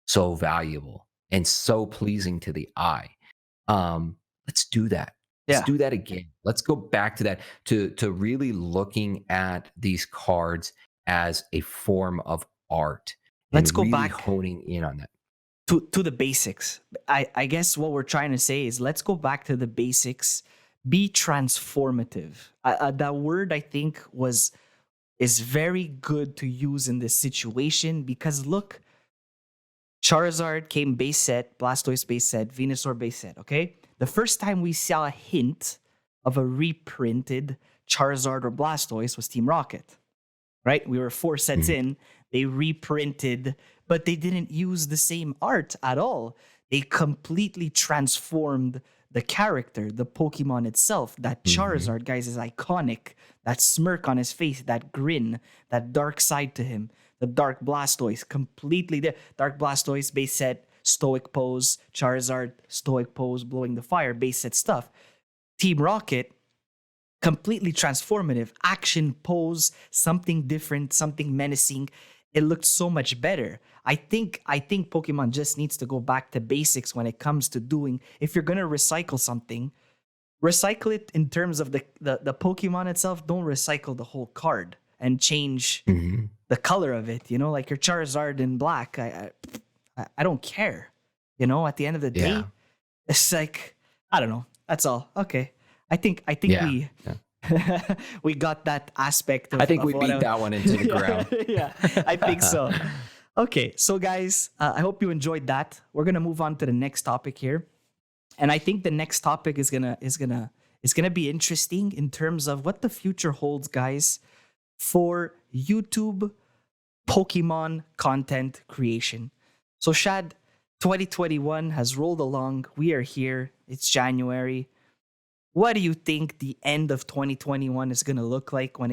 so valuable and so pleasing to the eye. Let's do that. Let's Yeah. do that again. Let's go back to that, to really looking at these cards as a form of art Let's and go really back honing in on that. to the basics. I guess what we're trying to say is let's go back to the basics. Be transformative. That word I think is very good to use in this situation because look, Charizard came base set, Blastoise base set, Venusaur base set, okay? The first time we saw a hint of a reprinted Charizard or Blastoise was Team Rocket, right? We were 4 sets Mhm. in, they reprinted, but they didn't use the same art at all. They completely transformed the character, the Pokemon itself. That Mhm. Charizard, guys, is iconic. That smirk on his face, that grin, that dark side to him. The Dark Blastoise, completely there. Dark Blastoise, base set, stoic pose. Charizard, stoic pose, blowing the fire, base set stuff. Team Rocket, completely transformative action pose, something different, something menacing. It looked so much better. I think Pokemon just needs to go back to basics when it comes to doing, if you're gonna recycle something, recycle it in terms of the Pokemon itself. Don't recycle the whole card and change Mhm. the color of it, like your Charizard in black. I don't care. At the end of the Yeah. day, it's like, I don't know. That's all. Okay. I think Yeah. we Yeah. we got that aspect I of, think we what beat I, that one into the yeah, ground. yeah, I think so. Okay, so guys, I hope you enjoyed that. We're gonna move on to the next topic here, and I think the next topic is gonna be interesting in terms of what the future holds, guys, for YouTube Pokemon content creation. So, Shad, 2021 has rolled along. We are here. It's January. What do you think the end of 2021 is going to look like when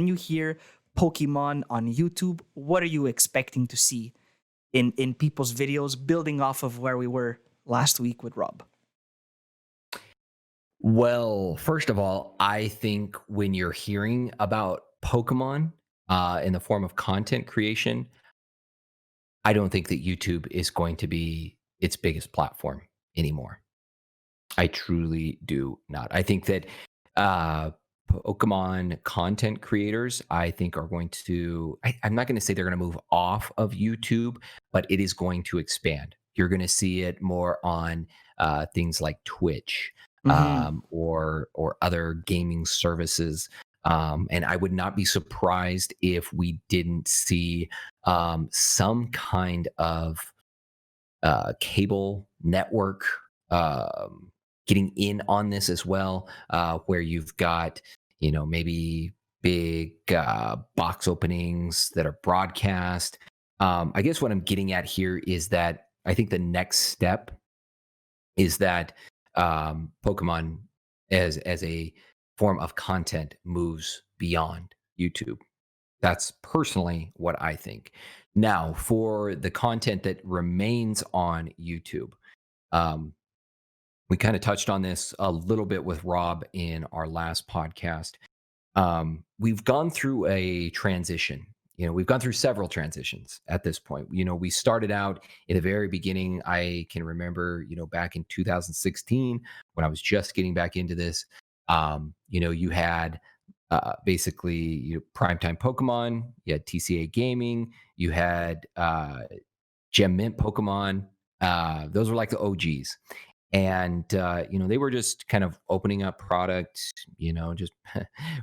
you hear Pokemon on YouTube? What are you expecting to see in people's videos building off of where we were last week with Rob? Well, first of all, I think when you're hearing about Pokemon in the form of content creation, I don't think that YouTube is going to be its biggest platform anymore. I truly do not. I think that uh, Pokemon content creators, I think, are going to, I'm not going to say they're going to move off of YouTube, but it is going to expand. You're going to see it more on things like Twitch Mm-hmm. or other gaming services. And I would not be surprised if we didn't see some kind of cable network getting in on this as well, where you've got, maybe big box openings that are broadcast. I guess what I'm getting at here is that I think the next step is that Pokemon as a form of content moves beyond YouTube. That's personally what I think. Now, for the content that remains on YouTube, um, we kind of touched on this a little bit with Rob in our last podcast. We've gone through a transition. We've gone through several transitions at this point. We started out in the very beginning. I can remember, back in 2016 when I was just getting back into this. You had basically primetime Pokemon, you had TCA Gaming, you had Gem Mint Pokemon. Those were like the OGs. And they were just kind of opening up product, just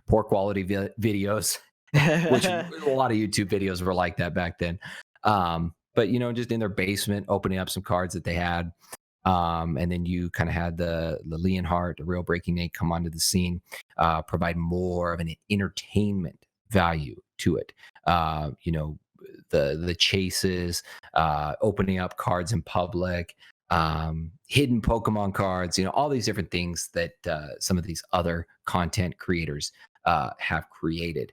poor quality videos, which a lot of YouTube videos were like that back then. But just in their basement, opening up some cards that they had. And then you kind of had the Leonhardt, the real Breaking Nate, come onto the scene, provide more of an entertainment value to it. The chases, opening up cards in public, hidden Pokemon cards, all these different things that some of these other content creators have created.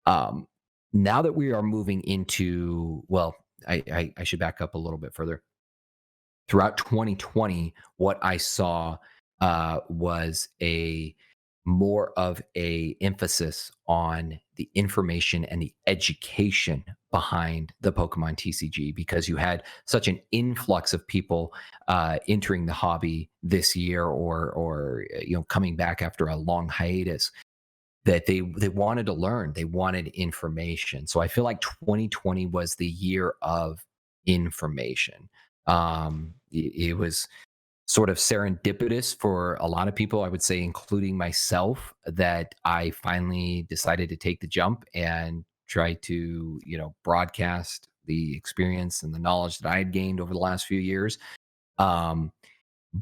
Um, Now that we are moving into, well, I should back up a little bit further. Throughout 2020, what I saw was a more of a emphasis on the information and the education behind the Pokemon TCG, because you had such an influx of people entering the hobby this year, or coming back after a long hiatus, that they wanted to learn, they wanted information. So I feel like 2020 was the year of information. It was sort of serendipitous for a lot of people, I would say, including myself, that I finally decided to take the jump and try to, broadcast the experience and the knowledge that I had gained over the last few years. Um,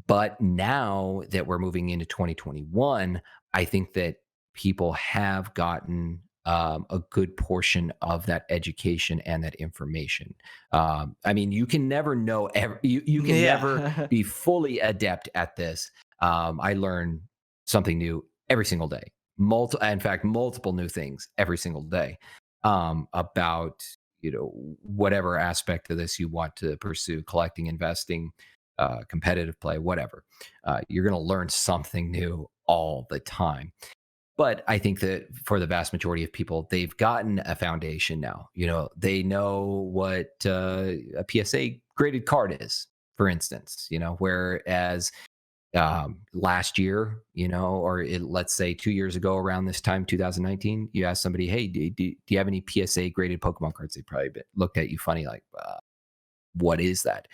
but now that we're moving into 2021, I think that people have gotten a good portion of that education and that information. I mean, you can never know, you can never Yeah. be fully adept at this. I learn something new every single day. In fact, multiple new things every single day about whatever aspect of this you want to pursue: collecting, investing, competitive play, whatever. You're going to learn something new all the time. But I think that for the vast majority of people, they've gotten a foundation now. They know what a PSA graded card is, for instance. Whereas last year, let's say 2 years ago, around this time, 2019, you ask somebody, "Hey, do you have any PSA graded Pokemon cards?" They probably looked at you funny, like, what is that?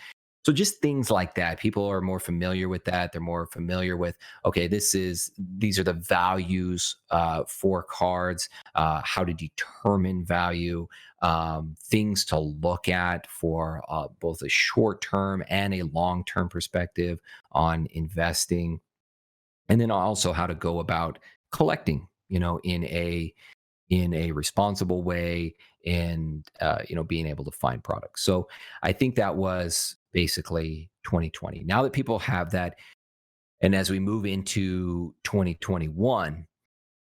So just things like that. People are more familiar with that. They're more familiar with, okay, these are the values for cards, how to determine value, things to look at for both a short term and a long term perspective on investing, and then also how to go about collecting, in a responsible way, and being able to find products. So I think that was basically 2020. Now that people have that, and as we move into 2021,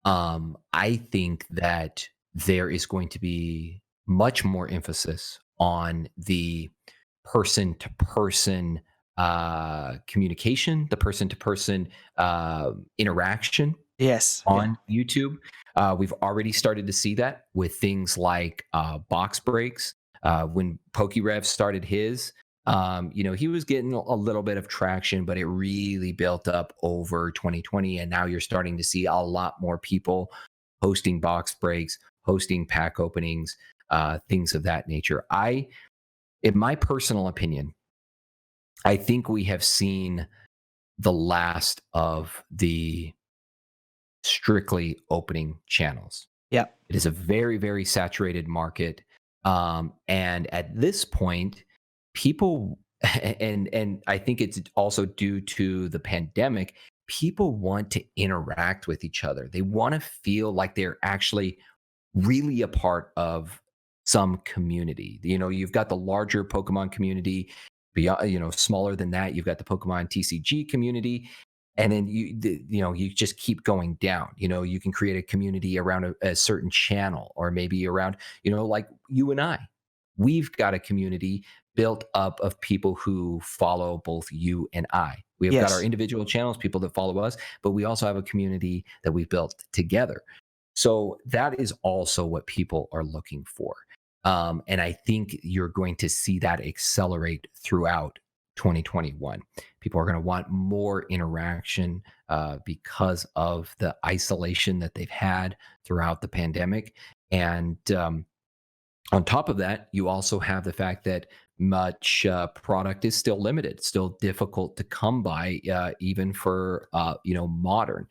I think that there is going to be much more emphasis on the person to person communication, the person to person interaction Yes. Yeah. on YouTube. We've already started to see that with things like box breaks. When PokeRev started his, he was getting a little bit of traction, but it really built up over 2020. And now you're starting to see a lot more people hosting box breaks, hosting pack openings, things of that nature. In my personal opinion, I think we have seen the last of the strictly opening channels. Yeah. It is a very, very saturated market. And at this point, people and I think it's also due to the pandemic, people want to interact with each other. They want to feel like they're actually really a part of some community. You've got the larger Pokemon community. Beyond, smaller than that, you've got the Pokemon TCG community, and then you just keep going down. You can create a community around a certain channel, or maybe around, like you and I. We've got a community built up of people who follow both you and I. We have got our Yes. individual channels, people that follow us, but we also have a community that we've built together. So that is also what people are looking for. And I think you're going to see that accelerate throughout 2021. People are going to want more interaction because of the isolation that they've had throughout the pandemic. And on top of that, you also have the fact that much product is still limited, still difficult to come by, even for modern.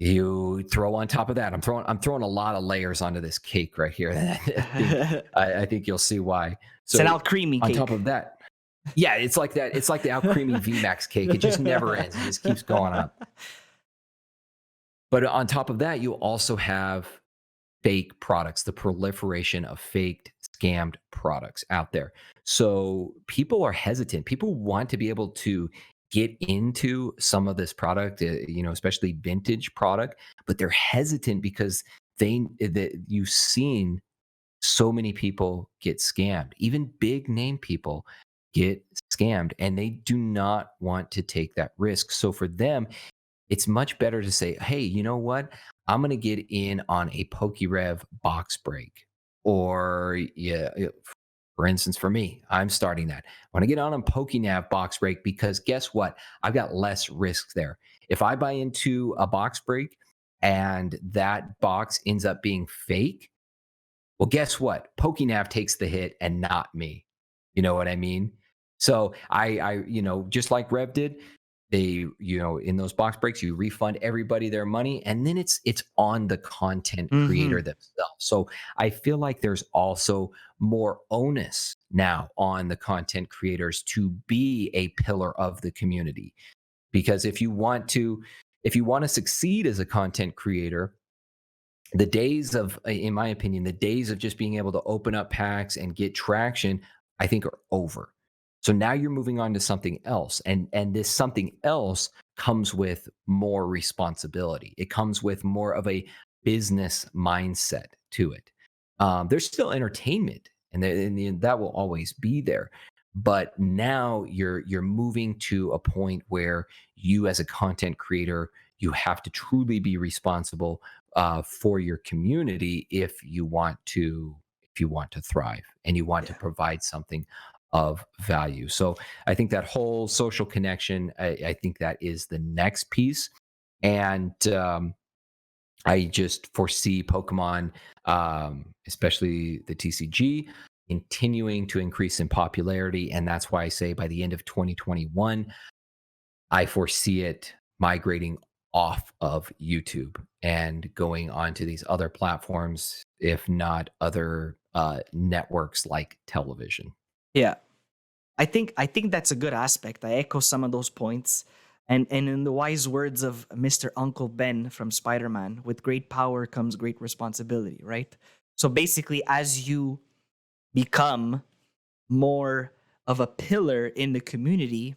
You throw on top of that, I'm throwing a lot of layers onto this cake right here. I think you'll see why. It's an So out creamy on top cake. of that, yeah, it's like that. It's like the out creamy VMAX cake. It just never ends. It just keeps going up. But on top of that, you also have fake products, the proliferation of faked, scammed products out there. So people are hesitant. People want to be able to get into some of this product, especially vintage product, but they're hesitant because you've seen so many people get scammed. Even big name people get scammed, and they do not want to take that risk. So for them, it's much better to say, hey, you know what? I'm going to get in on a PokeRev box break. Or, yeah, for instance, for me, I'm starting that. I want to get on a PokeNav box break because guess what? I've got less risk there. If I buy into a box break and that box ends up being fake, well, guess what? PokeNav takes the hit and not me. You know what I mean? So just like Rev did, they, in those box breaks, you refund everybody their money, and then it's on the content creator Hmm. themselves. So I feel like there's also more onus now on the content creators to be a pillar of the community. Because if you want to succeed as a content creator, the days of, in my opinion, the days of just being able to open up packs and get traction, I think are over. So now you're moving on to something else. And this something else comes with more responsibility. It comes with more of a business mindset to it. There's still entertainment, and that will always be there. But now you're moving to a point where you, as a content creator, you have to truly be responsible for your community if you want to thrive and you want to Yeah. provide something of value. So I think that whole social connection, I think that is the next piece. And I just foresee Pokemon, especially the TCG, continuing to increase in popularity. And that's why I say by the end of 2021, I foresee it migrating off of YouTube and going onto these other platforms, if not other networks like television. Yeah. I think that's a good aspect. I echo some of those points. And in the wise words of Mr. Uncle Ben from Spider-Man, with great power comes great responsibility, right? So basically, as you become more of a pillar in the community,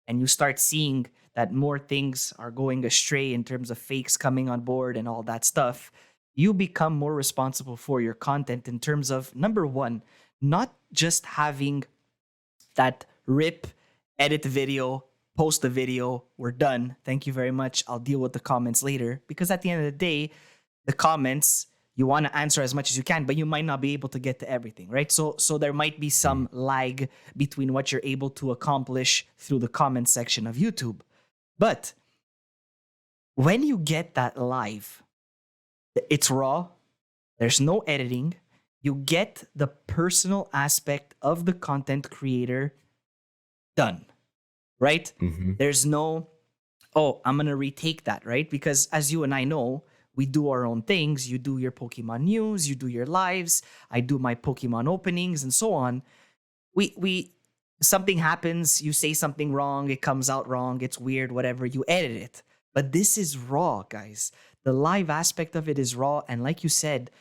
and you start seeing that more things are going astray in terms of fakes coming on board and all that stuff, you become more responsible for your content in terms of number one, not just having that rip, edit the video, post the video, we're done. Thank you very much. I'll deal with the comments later. Because at the end of the day, the comments, you want to answer as much as you can, but you might not be able to get to everything, right? So there might be some lag between what you're able to accomplish through the comment section of YouTube. But when you get that live, it's raw, there's no editing, you get the personal aspect of the content creator done, right? There's no, oh, I'm going to retake that, right? Because as you and I know, we do our own things. You do your Pokemon news, you do your lives, I do my Pokemon openings and so on. We something happens, you say something wrong, it comes out wrong, it's weird, whatever, you edit it. But this is raw, guys. The live aspect of it is raw. And like you said,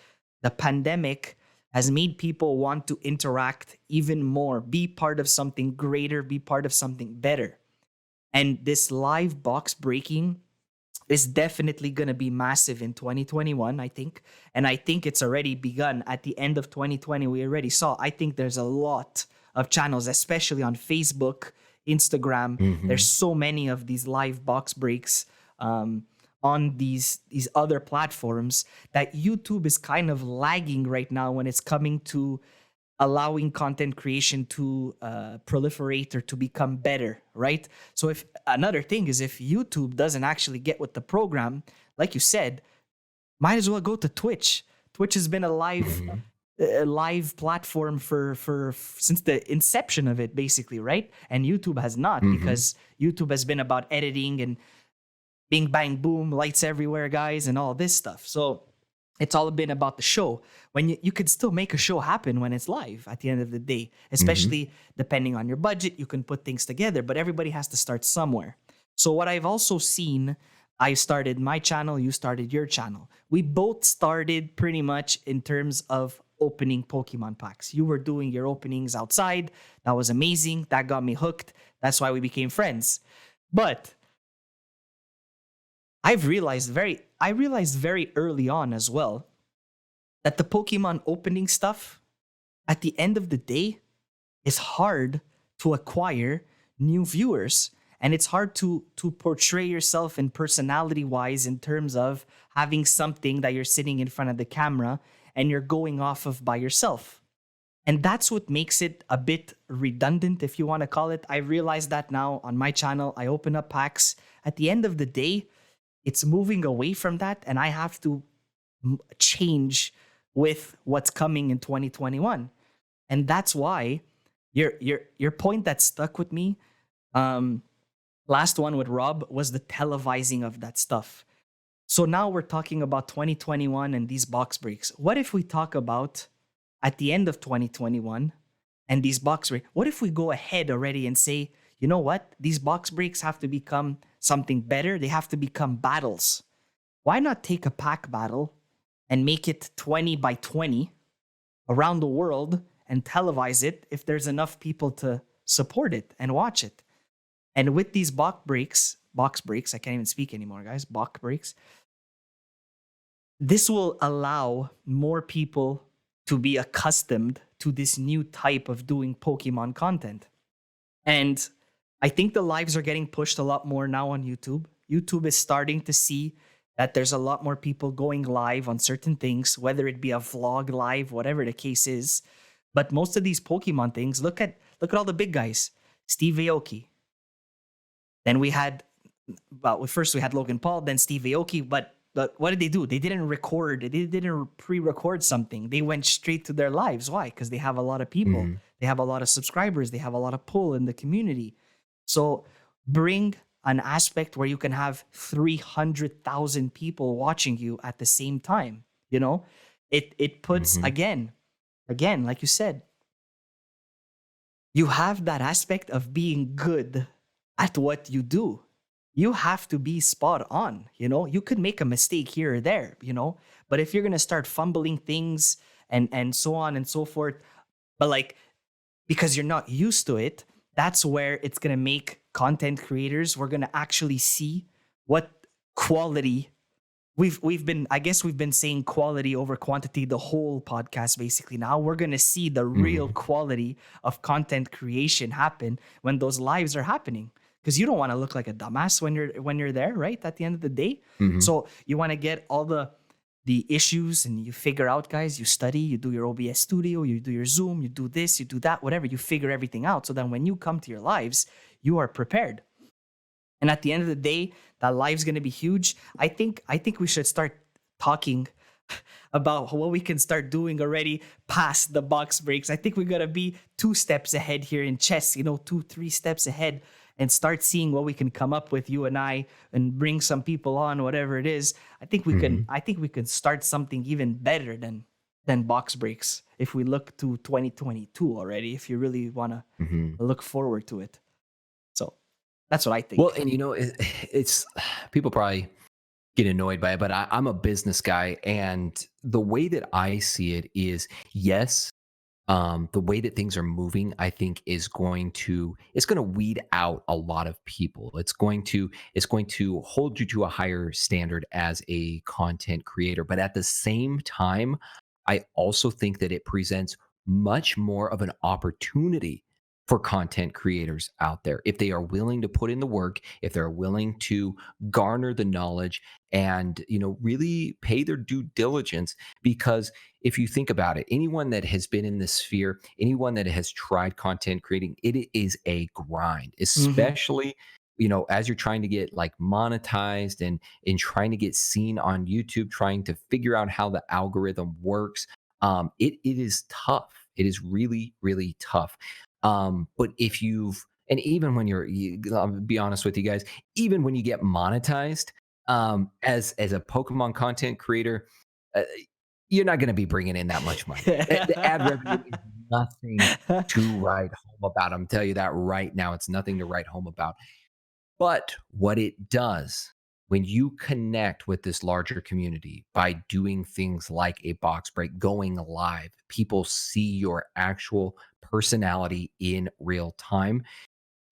the pandemic has made people want to interact even more, be part of something greater, be part of something better. And this live box breaking is definitely going to be massive in 2021, I think. And I think it's already begun at the end of 2020. We already saw, I think there's a lot of channels, especially on Facebook, Instagram. There's so many of these live box breaks on these other platforms that YouTube is kind of lagging right now when it's coming to allowing content creation to proliferate or to become better, right? So if another thing is, if YouTube doesn't actually get with the program, like you said, might as well go to Twitch. Twitch has been a live platform for since the inception of it, basically, right? And YouTube has not, because YouTube has been about editing and bing bang boom, lights everywhere, guys, and all this stuff. So it's all been about the show. When you could still make a show happen when it's live at the end of the day, especially depending on your budget, you can put things together, but everybody has to start somewhere. So what I've also seen, I started my channel, you started your channel. We both started pretty much in terms of opening Pokemon packs. You were doing your openings outside. That was amazing. That got me hooked. That's why we became friends. But I realized very early on as well that the Pokemon opening stuff, at the end of the day, is hard to acquire new viewers. And it's hard to portray yourself in personality-wise in terms of having something that you're sitting in front of the camera and you're going off of by yourself. And that's what makes it a bit redundant, if you want to call it. I realize that now on my channel, I open up packs. At the end of the day, it's moving away from that, and I have to change with what's coming in 2021. And that's why your point that stuck with me, last one with Rob, was the televising of that stuff. So now we're talking about 2021 and these box breaks. What if we talk about at the end of 2021 and these box breaks? What if we go ahead already and say, you know what? These box breaks have to become something better. They have to become battles. Why not take a pack battle and make it 20 by 20 around the world and televise it if there's enough people to support it and watch it? And with these box breaks, I can't even speak anymore, guys, box breaks, this will allow more people to be accustomed to this new type of doing Pokemon content. And I think the lives are getting pushed a lot more now on YouTube. YouTube is starting to see that there's a lot more people going live on certain things, whether it be a vlog live, whatever the case is. But most of these Pokemon things, look at all the big guys. Steve Aoki. Then first we had Logan Paul, then Steve Aoki. But what did they do? They didn't record. They didn't pre-record something. They went straight to their lives. Why? Because they have a lot of people. They have a lot of subscribers. They have a lot of pull in the community. So bring an aspect where you can have 300,000 people watching you at the same time. You know, it puts, again, like you said, you have that aspect of being good at what you do. You have to be spot on. You know, you could make a mistake here or there, you know, but if you're going to start fumbling things and so on and so forth, but like, because you're not used to it, that's where it's going to make content creators, we're going to actually see what quality we've been, I guess we've been saying quality over quantity the whole podcast basically. Now we're going to see the real Mhm. quality of content creation happen when those lives are happening, because you don't want to look like a dumbass when you're there, right, at the end of the day. Mhm. So you want to get all the issues, and you figure out, guys, you study, you do your OBS studio, you do your Zoom, you do this, you do that, whatever, you figure everything out, so then when you come to your lives, you are prepared. And at the end of the day, that live's going to be huge. I think we should start talking about what we can start doing already past the box breaks. I think we got to be 2 steps ahead here in chess, 2, 3 steps ahead, and start seeing what we can come up with, you and I, and bring some people on, whatever it is. Mhm. I think we can start something even better than box breaks if we look to 2022 already, if you really want to Mhm. look forward to it. So that's what I Well, think. and it's people probably get annoyed by it, but I'm a business guy, and the way that I see it is, yes, the way that things are moving, I think it's going to weed out a lot of people. It's going to hold you to a higher standard as a content creator. But at the same time, I also think that it presents much more of an opportunity for content creators out there if they are willing to put in the work, if they're willing to garner the knowledge and really pay their due diligence. Because if you think about it, anyone that has been in this sphere, anyone that has tried content creating, it is a grind, Hmm. especially as you're trying to get like monetized and in trying to get seen on YouTube, trying to figure out how the algorithm works. It is tough. It is really, really tough. But if you've and even when I'll be honest with you guys, even when you get monetized, as a Pokemon content creator, uh, you're not going to be bringing in that much money. The ad revenue is nothing to write home about. I'm telling you that right now. It's nothing to write home about. But what it does when you connect with this larger community by doing things like a box break, going live, people see your actual personality in real time.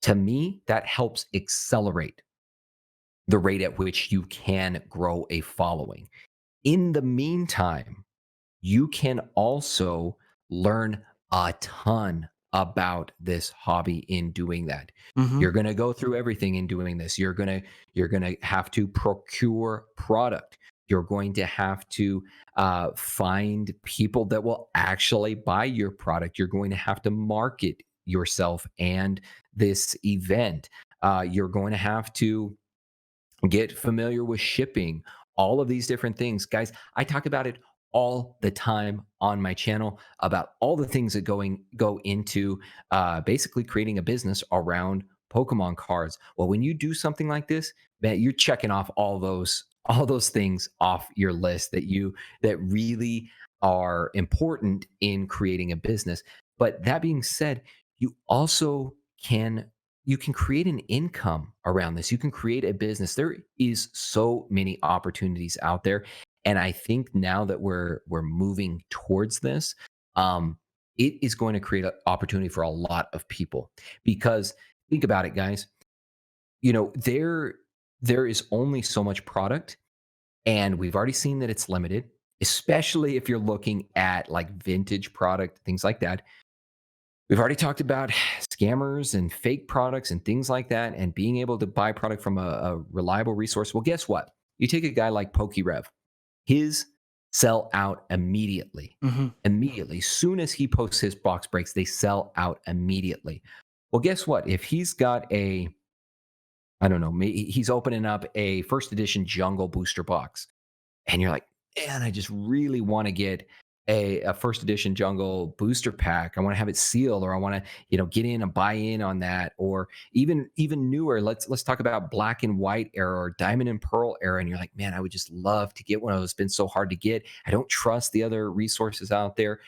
To me, that helps accelerate the rate at which you can grow a following. In the meantime, you can also learn a ton about this hobby in doing that. Hmm. You're going to go through everything in doing this. You're going to have to procure product. You're going to have to find people that will actually buy your product. You're going to have to market yourself and this event. You're going to have to get familiar with shipping, all of these different things. Guys, I talk about it all the time on my channel about all the things that go into basically creating a business around Pokemon cards. Well, when you do something like this, man, you're checking off all those things off your list that really are important in creating a business. But that being said, you also can create an income around this. You can create a business. There is so many opportunities out there, and I think now that we're moving towards this, it is going to create an opportunity for a lot of people. Because think about it, guys. There is only so much product, and we've already seen that it's limited. Especially if you're looking at like vintage product, things like that. We've already talked about scammers and fake products and things like that, and being able to buy product from a reliable resource. Well, guess what? You take a guy like PokeRev, his sell out immediately. Hmm. Immediately. Soon as he posts his box breaks, they sell out immediately. Well, guess what? If he's got I don't know, he's opening up a first edition jungle booster box, and you're like, man, I just really want to get a first edition jungle booster pack. I want to have it sealed, or I want to, get in and buy in on that, or even newer. Let's talk about black and white era or diamond and pearl era. And you're like, man, I would just love to get one of those. It's been so hard to get. I don't trust the other resources out there.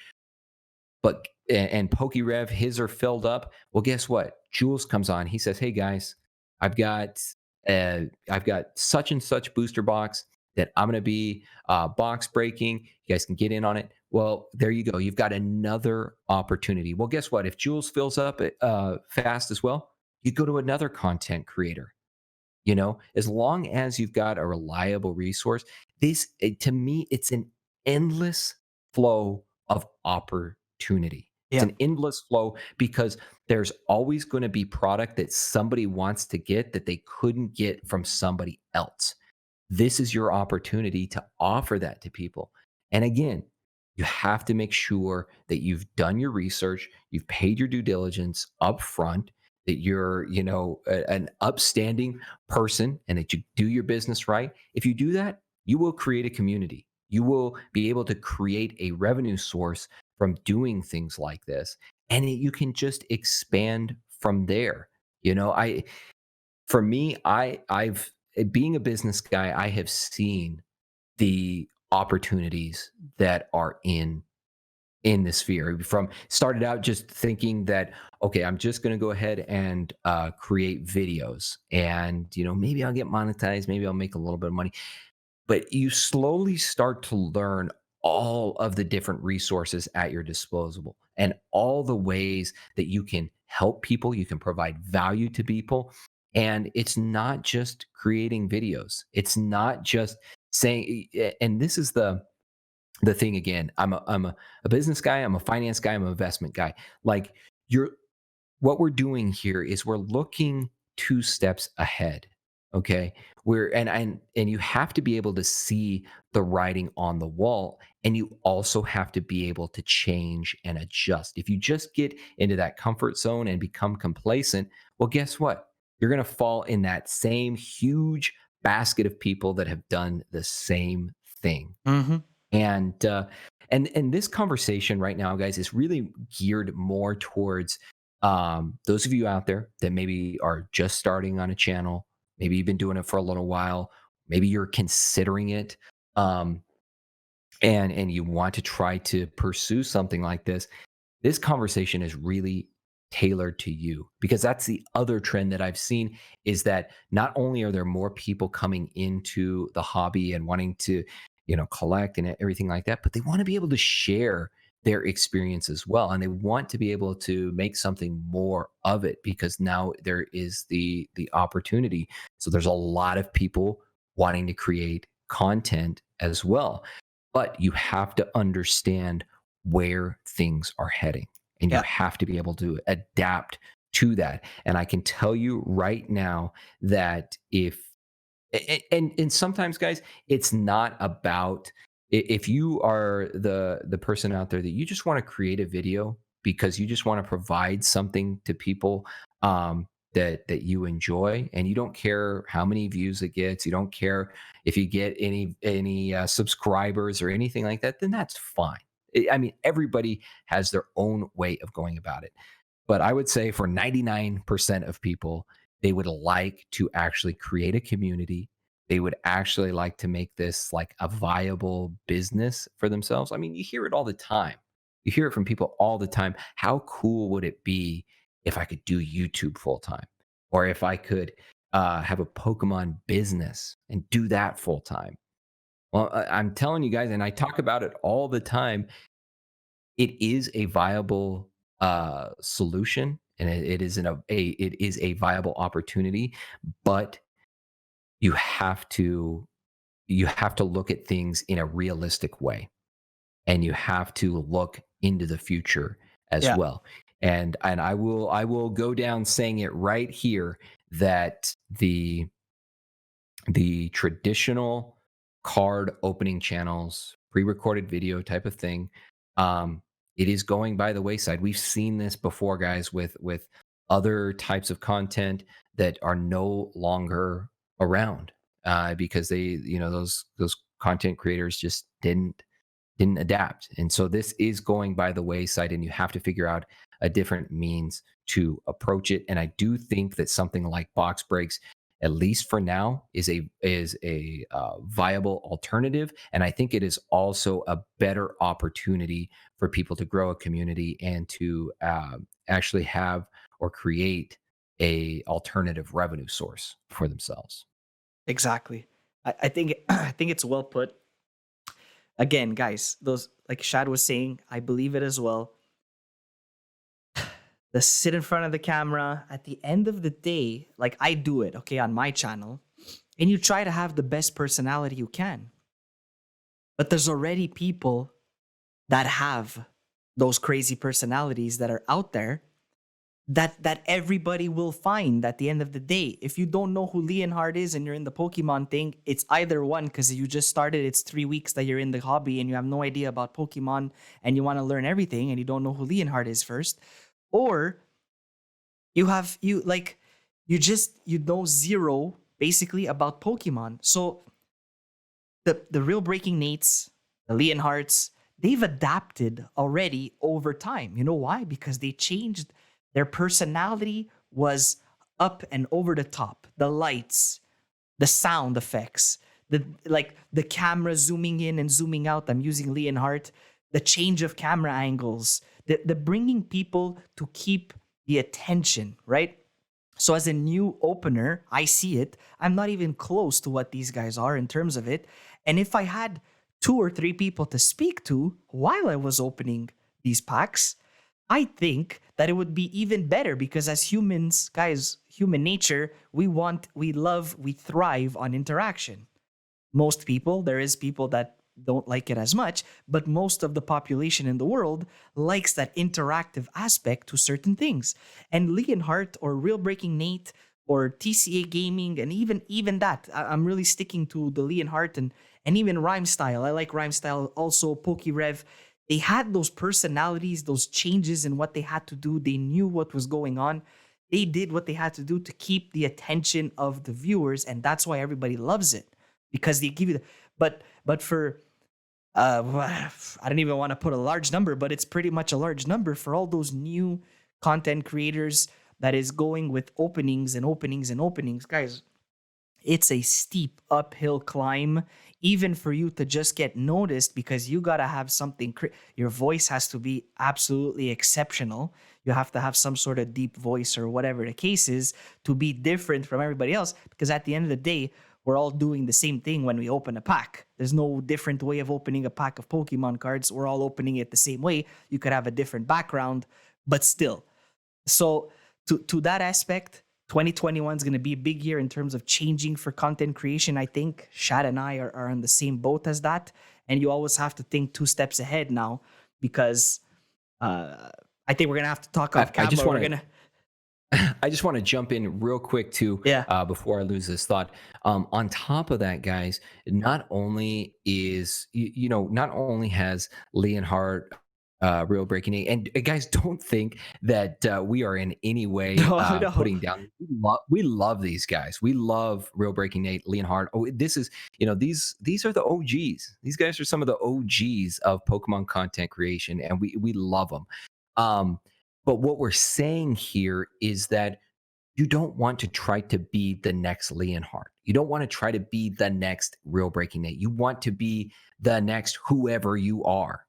But and PokeRev, his are filled up. Well, guess what? Jules comes on. He says, "Hey guys, I've got I've got such and such booster box that I'm going to be box breaking. You guys can get in on it. Well, there you go. You've got another opportunity. Well, guess what? If Jules fills up fast as well, you go to another content creator. You know, as long as you've got a reliable resource, to me, it's an endless flow of opportunity. It's Yeah. an endless flow because there's always going to be product that somebody wants to get that they couldn't get from somebody else. This is your opportunity to offer that to people. And again, you have to make sure that you've done your research, you've paid your due diligence up front, that you're, an upstanding person and that you do your business right. If you do that, you will create a community. You will be able to create a revenue source from doing things like this. And you can just expand from there. You know, I for me, I've being a business guy, I have seen the opportunities that are in the sphere. From started out just thinking that, okay, I'm just going to go ahead and create videos, and maybe I'll get monetized, maybe I'll make a little bit of money. But you slowly start to learn all of the different resources at your disposal and all the ways that you can help people, you can provide value to people. And it's not just creating videos. It's not just saying, and this is the thing again. I'm a business guy, I'm a finance guy, I'm an investment guy. Like you're what we're doing here is we're looking 2 steps ahead. Okay. And you have to be able to see the writing on the wall, and you also have to be able to change and adjust. If you just get into that comfort zone and become complacent, well, guess what? You're going to fall in that same huge basket of people that have done the same thing. Hmm. And and this conversation right now, guys, is really geared more towards those of you out there that maybe are just starting on a channel, maybe you've been doing it for a little while, maybe you're considering it, um, and you want to try to pursue something like this. This conversation is really tailored to you, because that's the other trend that I've seen, is that not only are there more people coming into the hobby and wanting to, collect and everything like that, but they want to be able to share their experience as well. And they want to be able to make something more of it, because now there is the opportunity. So there's a lot of people wanting to create content as well. But you have to understand where things are heading, and you Yeah. have to be able to adapt to that. And I can tell you right now that and sometimes, guys, it's not about, if you are the person out there that you just want to create a video because you just want to provide something to people, that you enjoy, and you don't care how many views it gets, you don't care if you get any subscribers or anything like that, then that's fine. I mean, everybody has their own way of going about it. But I would say for 99% of people, they would like to actually create a community. They would actually like to make this like a viable business for themselves. I mean, you hear it all the time. You hear it from people all the time. How cool would it be if I could do YouTube full time? Or if I could have a Pokemon business and do that full time? Well, I'm telling you guys, and I talk about it all the time, it is a viable solution, and it is a viable opportunity, but you have to look at things in a realistic way, and you have to look into the future as Yeah. well. And I will go down saying it right here, that the traditional card opening channels, pre-recorded video type of thing, it is going by the wayside. We've seen this before, guys, with other types of content that are no longer around, because those content creators just didn't adapt. And so this is going by the wayside, and you have to figure out a different means to approach it. And I do think that something like box breaks, at least for now, is a viable alternative. And I think it is also a better opportunity for people to grow a community and to actually have or create a alternative revenue source for themselves. Exactly. I think I think it's well put. Again, guys, those, like Shad was saying, I believe it as well. The sit in front of the camera at the end of the day, like I do it, okay, on my channel, and you try to have the best personality you can. But there's already people that have those crazy personalities that are out there that everybody will find at the end of the day. If you don't know who Leonhard is and you're in the Pokemon thing, it's either one, because you just started, it's 3 weeks that you're in the hobby and you have no idea about Pokemon and you want to learn everything and you don't know who Leonhard is first, or you know zero basically about Pokemon. So the real Breaking Nates, the Leonhards, they've adapted already over time. You know why? Because they changed, their personality was up and over the top. The lights, the sound effects, the camera zooming in and zooming out. I'm using Leonhardt. The change of camera angles, the bringing people to keep the attention, right? So as a new opener, I see it. I'm not even close to what these guys are in terms of it. And if I had 2 or 3 people to speak to while I was opening these packs, I think that it would be even better, because as humans, guys, human nature, we love, we thrive on interaction. Most people, there is people that don't like it as much, but most of the population in the world likes that interactive aspect to certain things. And Leonhardt or Real Breaking Nate or TCA Gaming, and even that, I'm really sticking to the Leonhardt, and even Rhyme Style. I like Rhyme Style also, PokeRev. They had those personalities, those changes in what they had to do. They knew what was going on. They did what they had to do to keep the attention of the viewers, and that's why everybody loves it, because they give you the, but for I don't even want to put a large number, but it's pretty much a large number for all those new content creators that is going with openings and openings and openings. Guys, it's a steep uphill climb, even for you to just get noticed, because you got to have something. Your voice has to be absolutely exceptional. You have to have some sort of deep voice or whatever the case is to be different from everybody else, because at the end of the day, we're all doing the same thing when we open a pack. There's no different way of opening a pack of Pokemon cards. We're all opening it the same way. You could have a different background, but still. So to that aspect, 2021 is going to be a big year in terms of changing for content creation. I think Shad and I are on the same boat as that. And you always have to think 2 steps ahead now, because I think we're going to have to talk off I camera. just want We're to going to, I just want to jump in real quick too, yeah. before I lose this thought. On top of that, guys, not only is not only has Leonhardt, Real Breaking Eight, and guys, don't think that we are in any way No, no. putting down. We love these guys. We love Real Breaking Eight, Leonhardt. Oh, this is these are the OGs. These guys are some of the OGs of Pokemon content creation, and we love them. Um, but what we're saying here is that you don't want to try to be the next Leonhardt. You don't want to try to be the next Real Breaking Nate. You want to be the next whoever you are.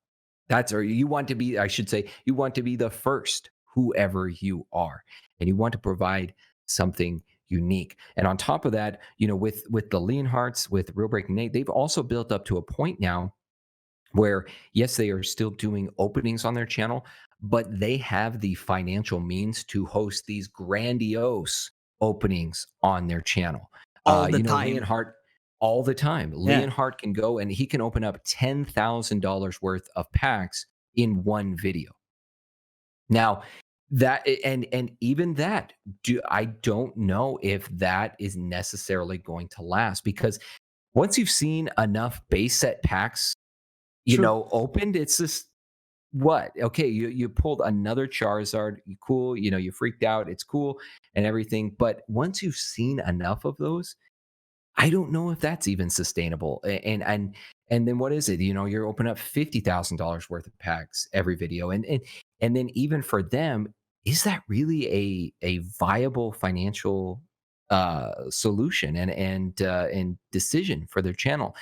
Or you want to be, I should say, you want to be the first whoever you are. And you want to provide something unique. And on top of that, with the Leonhardts, with Real Breaking Nate, they've also built up to a point now where yes, they are still doing openings on their channel, but they have the financial means to host these grandiose openings on their channel. All the time. Leonhardt, all the time. Yeah, Leonhardt can go and he can open up $10,000 worth of packs in one video. Now, that and even that, I don't know if that is necessarily going to last, because once you've seen enough base set packs true. opened, it's just what? Okay, you pulled another Charizard, cool, you freaked out, it's cool and everything. But once you've seen enough of those, I don't know if that's even sustainable. And then what is it? You're opening up $50,000 worth of packs every video. And then even for them, is that really a viable financial solution and decision for their channel?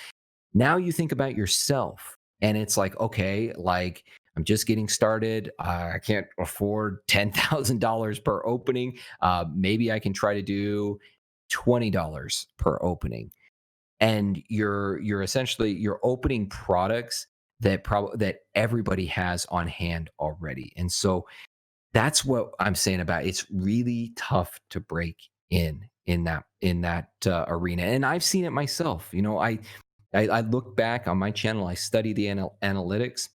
Now you think about yourself, and it's like, okay, like I'm just getting started. I can't afford $10,000 per opening. Maybe I can try to do $20 per opening. and you're essentially you're opening products that that everybody has on hand already. And so that's what I'm saying about it's really tough to break in that arena. And I've seen it myself. I look back on my channel, I study the analytics,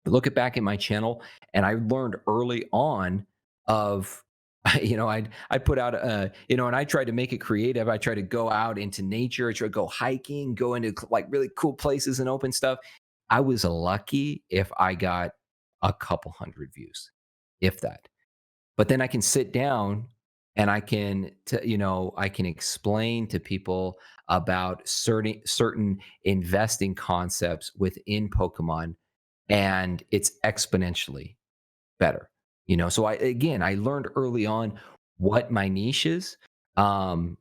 look at back at my channel, and I learned early on of I'd put out and I tried to make it creative. I tried to go out into nature, I tried to go hiking, go into like really cool places and open stuff. I was lucky if I got a couple hundred views, if that. But then I can sit down and I can explain to people about certain investing concepts within Pokemon, and it's exponentially better. So I learned early on what my niche is, and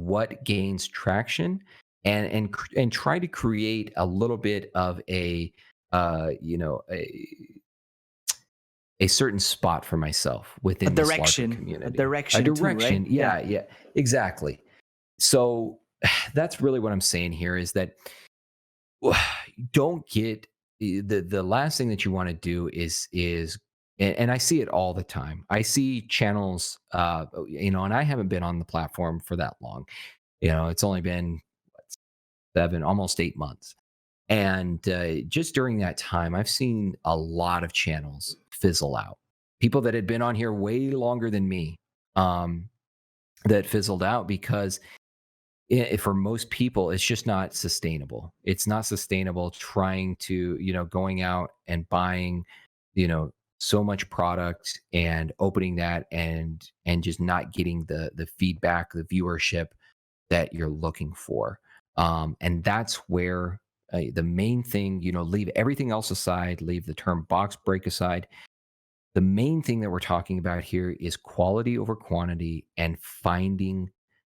what gains traction, and try to create a little bit of uh, you know, a a certain spot for myself A within this larger direction, a community. A direction too, right? direction. Yeah. Yeah, yeah, exactly. So that's really what I'm saying here is that don't get the last thing that you want to do is and I see it all the time. I see channels and I haven't been on the platform for that long. It's only been 7 almost 8 months. And just during that time, I've seen a lot of channels fizzle out. People that had been on here way longer than me, um, that fizzled out because for most people, it's just not sustainable. It's not sustainable trying to, going out and buying, so much product and opening that and just not getting the feedback, the viewership that you're looking for. And that's where the main thing, leave everything else aside, leave the term box break aside. The main thing that we're talking about here is quality over quantity and finding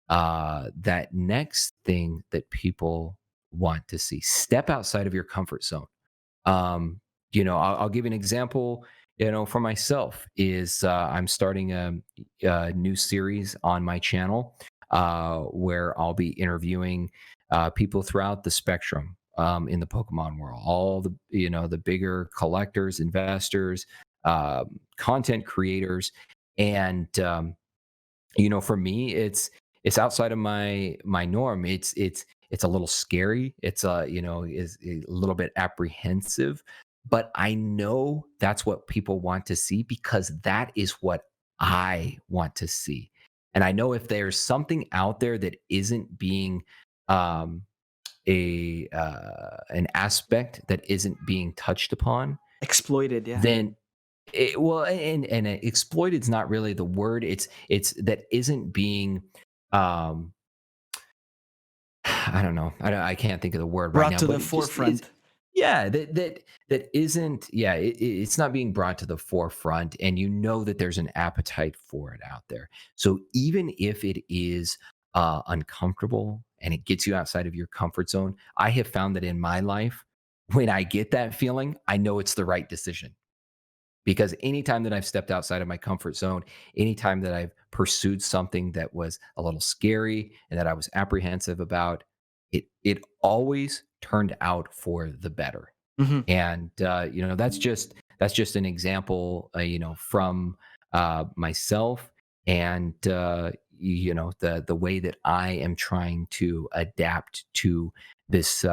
that next thing that people want to see. Step outside of your comfort zone. Um, I'll give you an example. For myself, is I'm starting a new series on my channel where I'll be interviewing people throughout the spectrum in the Pokemon world. All the bigger collectors, investors, content creators, and for me, it's outside of my norm. It's a little scary. It's is a little bit apprehensive, but I know that's what people want to see because that is what I want to see. And I know if there's something out there that isn't being um a an aspect that isn't being touched upon, Exploited, yeah. then well, and exploited is not really the word. It's that isn't being, um, I don't know. I can't think of the word right Brought now, to but the it just is. forefront. Yeah, that isn't. Yeah, it's not being brought to the forefront, and that there's an appetite for it out there. So even if it is uncomfortable and it gets you outside of your comfort zone, I have found that in my life, when I get that feeling, I know it's the right decision. Because anytime that I've stepped outside of my comfort zone, anytime that I've pursued something that was a little scary and that I was apprehensive about, it always turned out for the better. Mhm. And that's just an example, from myself, and the way that I am trying to adapt to this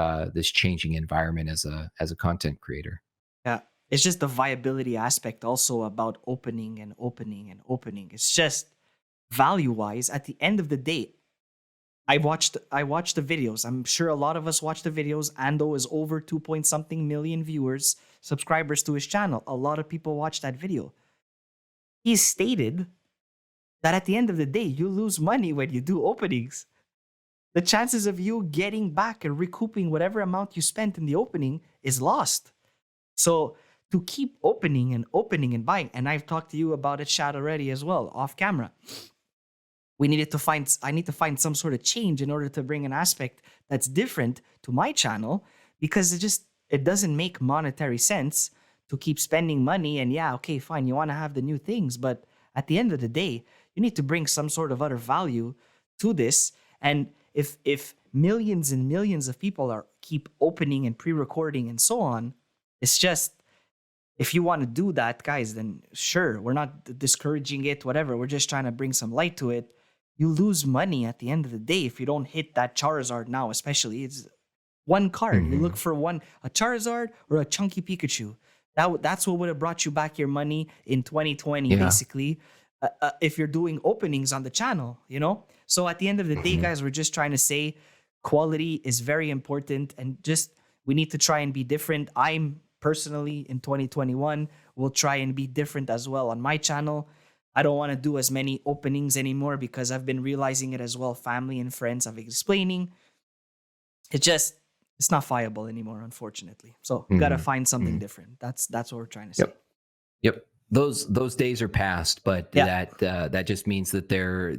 changing environment as a content creator. Yeah. It's just the viability aspect also about opening and opening and opening. It's just value wise, at the end of the day, I watched the videos. I'm sure a lot of us watch the videos. Ando is over 2 point something million viewers, subscribers to his channel. A lot of people watch that video. He stated that at the end of the day, you lose money when you do openings. The chances of you getting back and recouping whatever amount you spent in the opening is lost. So to keep opening and buying, and I've talked to you about it, Shad, already as well, off camera. I need to find some sort of change in order to bring an aspect that's different to my channel because it doesn't make monetary sense to keep spending money. And yeah, okay, fine, you want to have the new things, but at the end of the day, you need to bring some sort of other value to this. And if millions and millions of people keep opening and pre-recording and so on, it's just, if you want to do that, guys, then sure, we're not discouraging it, whatever. We're just trying to bring some light to it. You lose money at the end of the day if you don't hit that Charizard now, especially. It's one card. You look for a Charizard or a chunky Pikachu. That's what would have brought you back your money in 2020, basically, if you're doing openings on the channel, So at the end of the day, guys, we're just trying to say quality is very important, and just we need to try and be different. I'm personally in 2021 will try and be different as well on my channel. I don't want to do as many openings anymore because I've been realizing it as well. Family and friends have explaining. It's not viable anymore, unfortunately. So we gotta find something different. That's what we're trying to say. Yep. Those days are past, but that just means that there's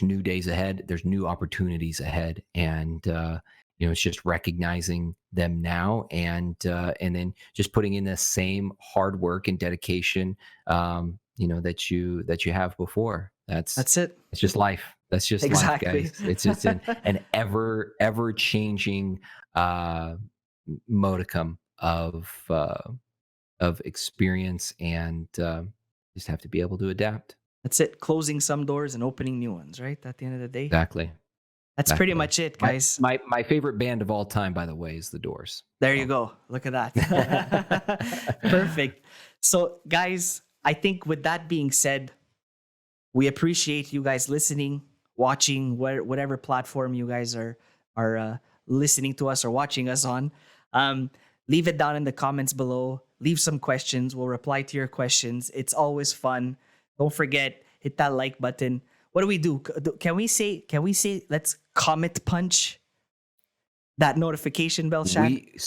new days ahead. There's new opportunities ahead, and it's just recognizing them now, and then just putting in the same hard work and dedication, that you have before. That's it. It's just life. That's just life, guys. It's just an ever changing modicum of experience, and just have to be able to adapt. That's it. Closing some doors and opening new ones, right? At the end of the day. Exactly. That's pretty much it, guys. My favorite band of all time, by the way, is The Doors. There you go. Look at that. Perfect. So, guys, I think with that being said, we appreciate you guys listening, watching, whatever platform you guys are listening to us or watching us on. Leave it down in the comments below. Leave some questions. We'll reply to your questions. It's always fun. Don't forget, hit that like button. What do we do? Can we say, let's comment punch that notification bell, Shad? We need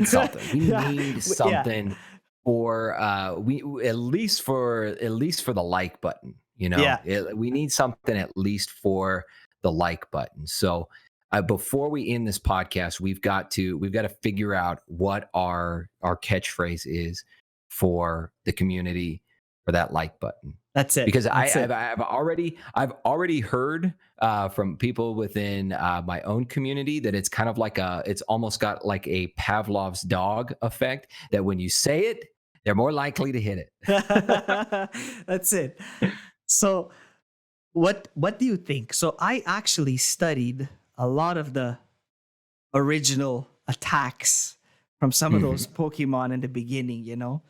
something. We need something for at least for the like button. We need something at least for the like button. So before we end this podcast, we've got to figure out what our catchphrase is for the community for that like button. That's it. Because I've already heard from people within my own community that it's kind of like it's almost got like a Pavlov's dog effect, that when you say it, they're more likely to hit it. That's it. So what do you think? So I actually studied a lot of the original attacks from some of those Pokemon in the beginning,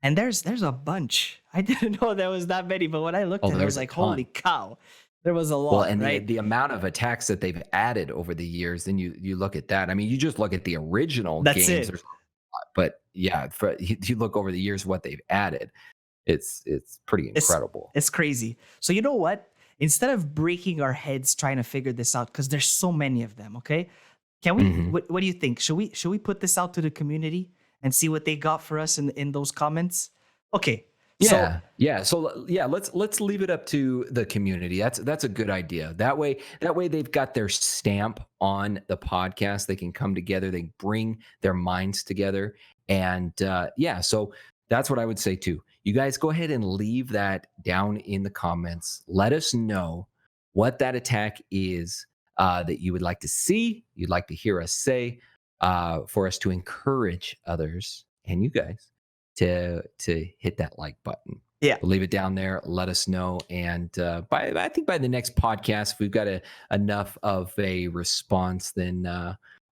and there's a bunch. I didn't know there was that many, but when I looked at it, I was like, holy cow, there was a lot. Well, and right? the amount of attacks that they've added over the years, then you look at that. I mean, you just look at the original games. It. But yeah, you look over the years what they've added, it's pretty incredible. It's crazy. So you know what? Instead of breaking our heads trying to figure this out, because there's so many of them, okay? Can we? What do you think? Should we put this out to the community and see what they got for us in those comments? Okay. So let's leave it up to the community. That's a good idea. That way they've got their stamp on the podcast. They can come together, they bring their minds together. And so that's what I would say too. You guys go ahead and leave that down in the comments. Let us know what that attack is that you would like to see, you'd like to hear us say, for us to encourage others and you guys to hit that like button. Yeah. We'll leave it down there. Let us know. And I think by the next podcast, if we've got enough of a response, then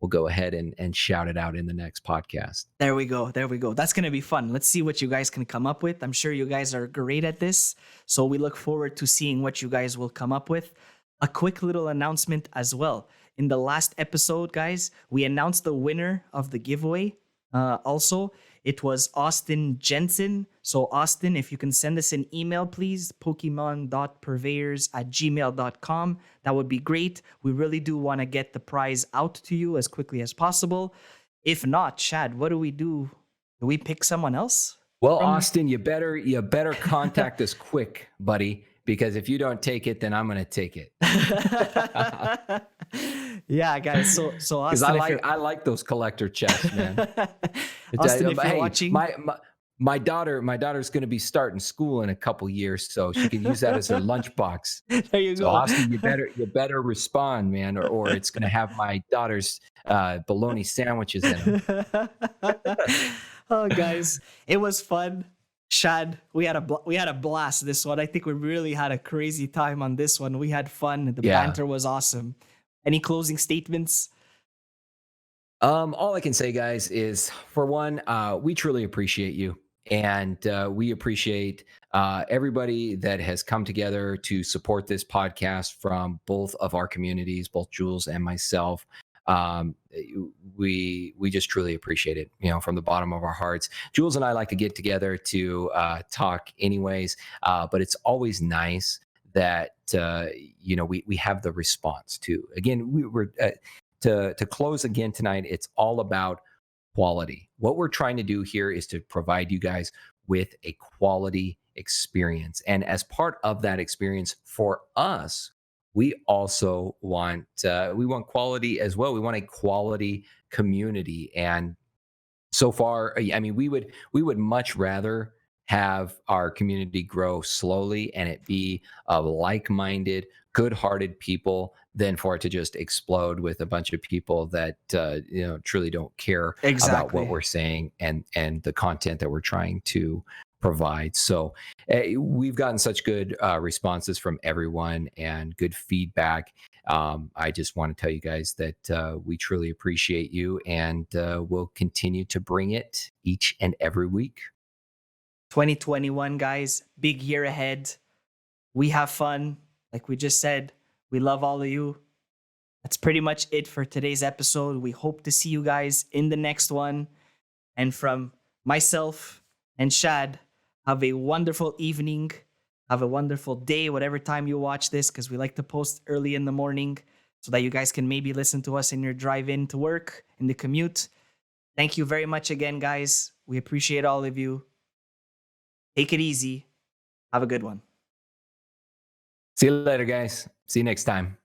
we'll go ahead and shout it out in the next podcast. There we go. That's going to be fun. Let's see what you guys can come up with. I'm sure you guys are great at this. So we look forward to seeing what you guys will come up with. A quick little announcement as well. In the last episode, guys, we announced the winner of the giveaway. Also, it was Austin Jensen. So Austin, if you can send us an email, please, pokemon.purveyors@gmail.com. That would be great. We really do want to get the prize out to you as quickly as possible. If not, Shad, what do we do? Do we pick someone else? Well, Austin, you better contact us quick, buddy, because if you don't take it, then I'm going to take it. Yeah, guys. So Austin, I like those collector chests, man. Austin, if you're watching, my daughter's going to be starting school in a couple years, so she can use that as her lunchbox. There you So go. Austin, you better respond, man, or it's going to have my daughter's bologna sandwiches in them. Oh, guys, it was fun. Shad, we had a blast this one. I think we really had a crazy time on this one. We had fun. The Yeah. banter was awesome. Any closing statements? All I can say, guys, is for one, we truly appreciate you. And we appreciate everybody that has come together to support this podcast from both of our communities, both Jules and myself. Um, we just truly appreciate it, from the bottom of our hearts. Jules and I like to get together to talk, anyways, but it's always nice that we have the response too. Again, we were to close again tonight. It's all about quality. What we're trying to do here is to provide you guys with a quality experience. And as part of that experience for us, we also want quality as well. We want a quality community. And so far, I mean, we would much rather have our community grow slowly and it be of like-minded, good-hearted people than for it to just explode with a bunch of people that truly don't care about what Exactly. we're saying and the content that we're trying to provide. So we've gotten such good responses from everyone and good feedback. I just want to tell you guys that we truly appreciate you, and we'll continue to bring it each and every week. 2021, guys, big year ahead. We have fun. Like we just said, we love all of you. That's pretty much it for today's episode. We hope to see you guys in the next one. And from myself and Shad, have a wonderful evening. Have a wonderful day, whatever time you watch this, because we like to post early in the morning so that you guys can maybe listen to us in your drive in to work, in the commute. Thank you very much again, guys. We appreciate all of you. Take it easy. Have a good one. See you later, guys. See you next time.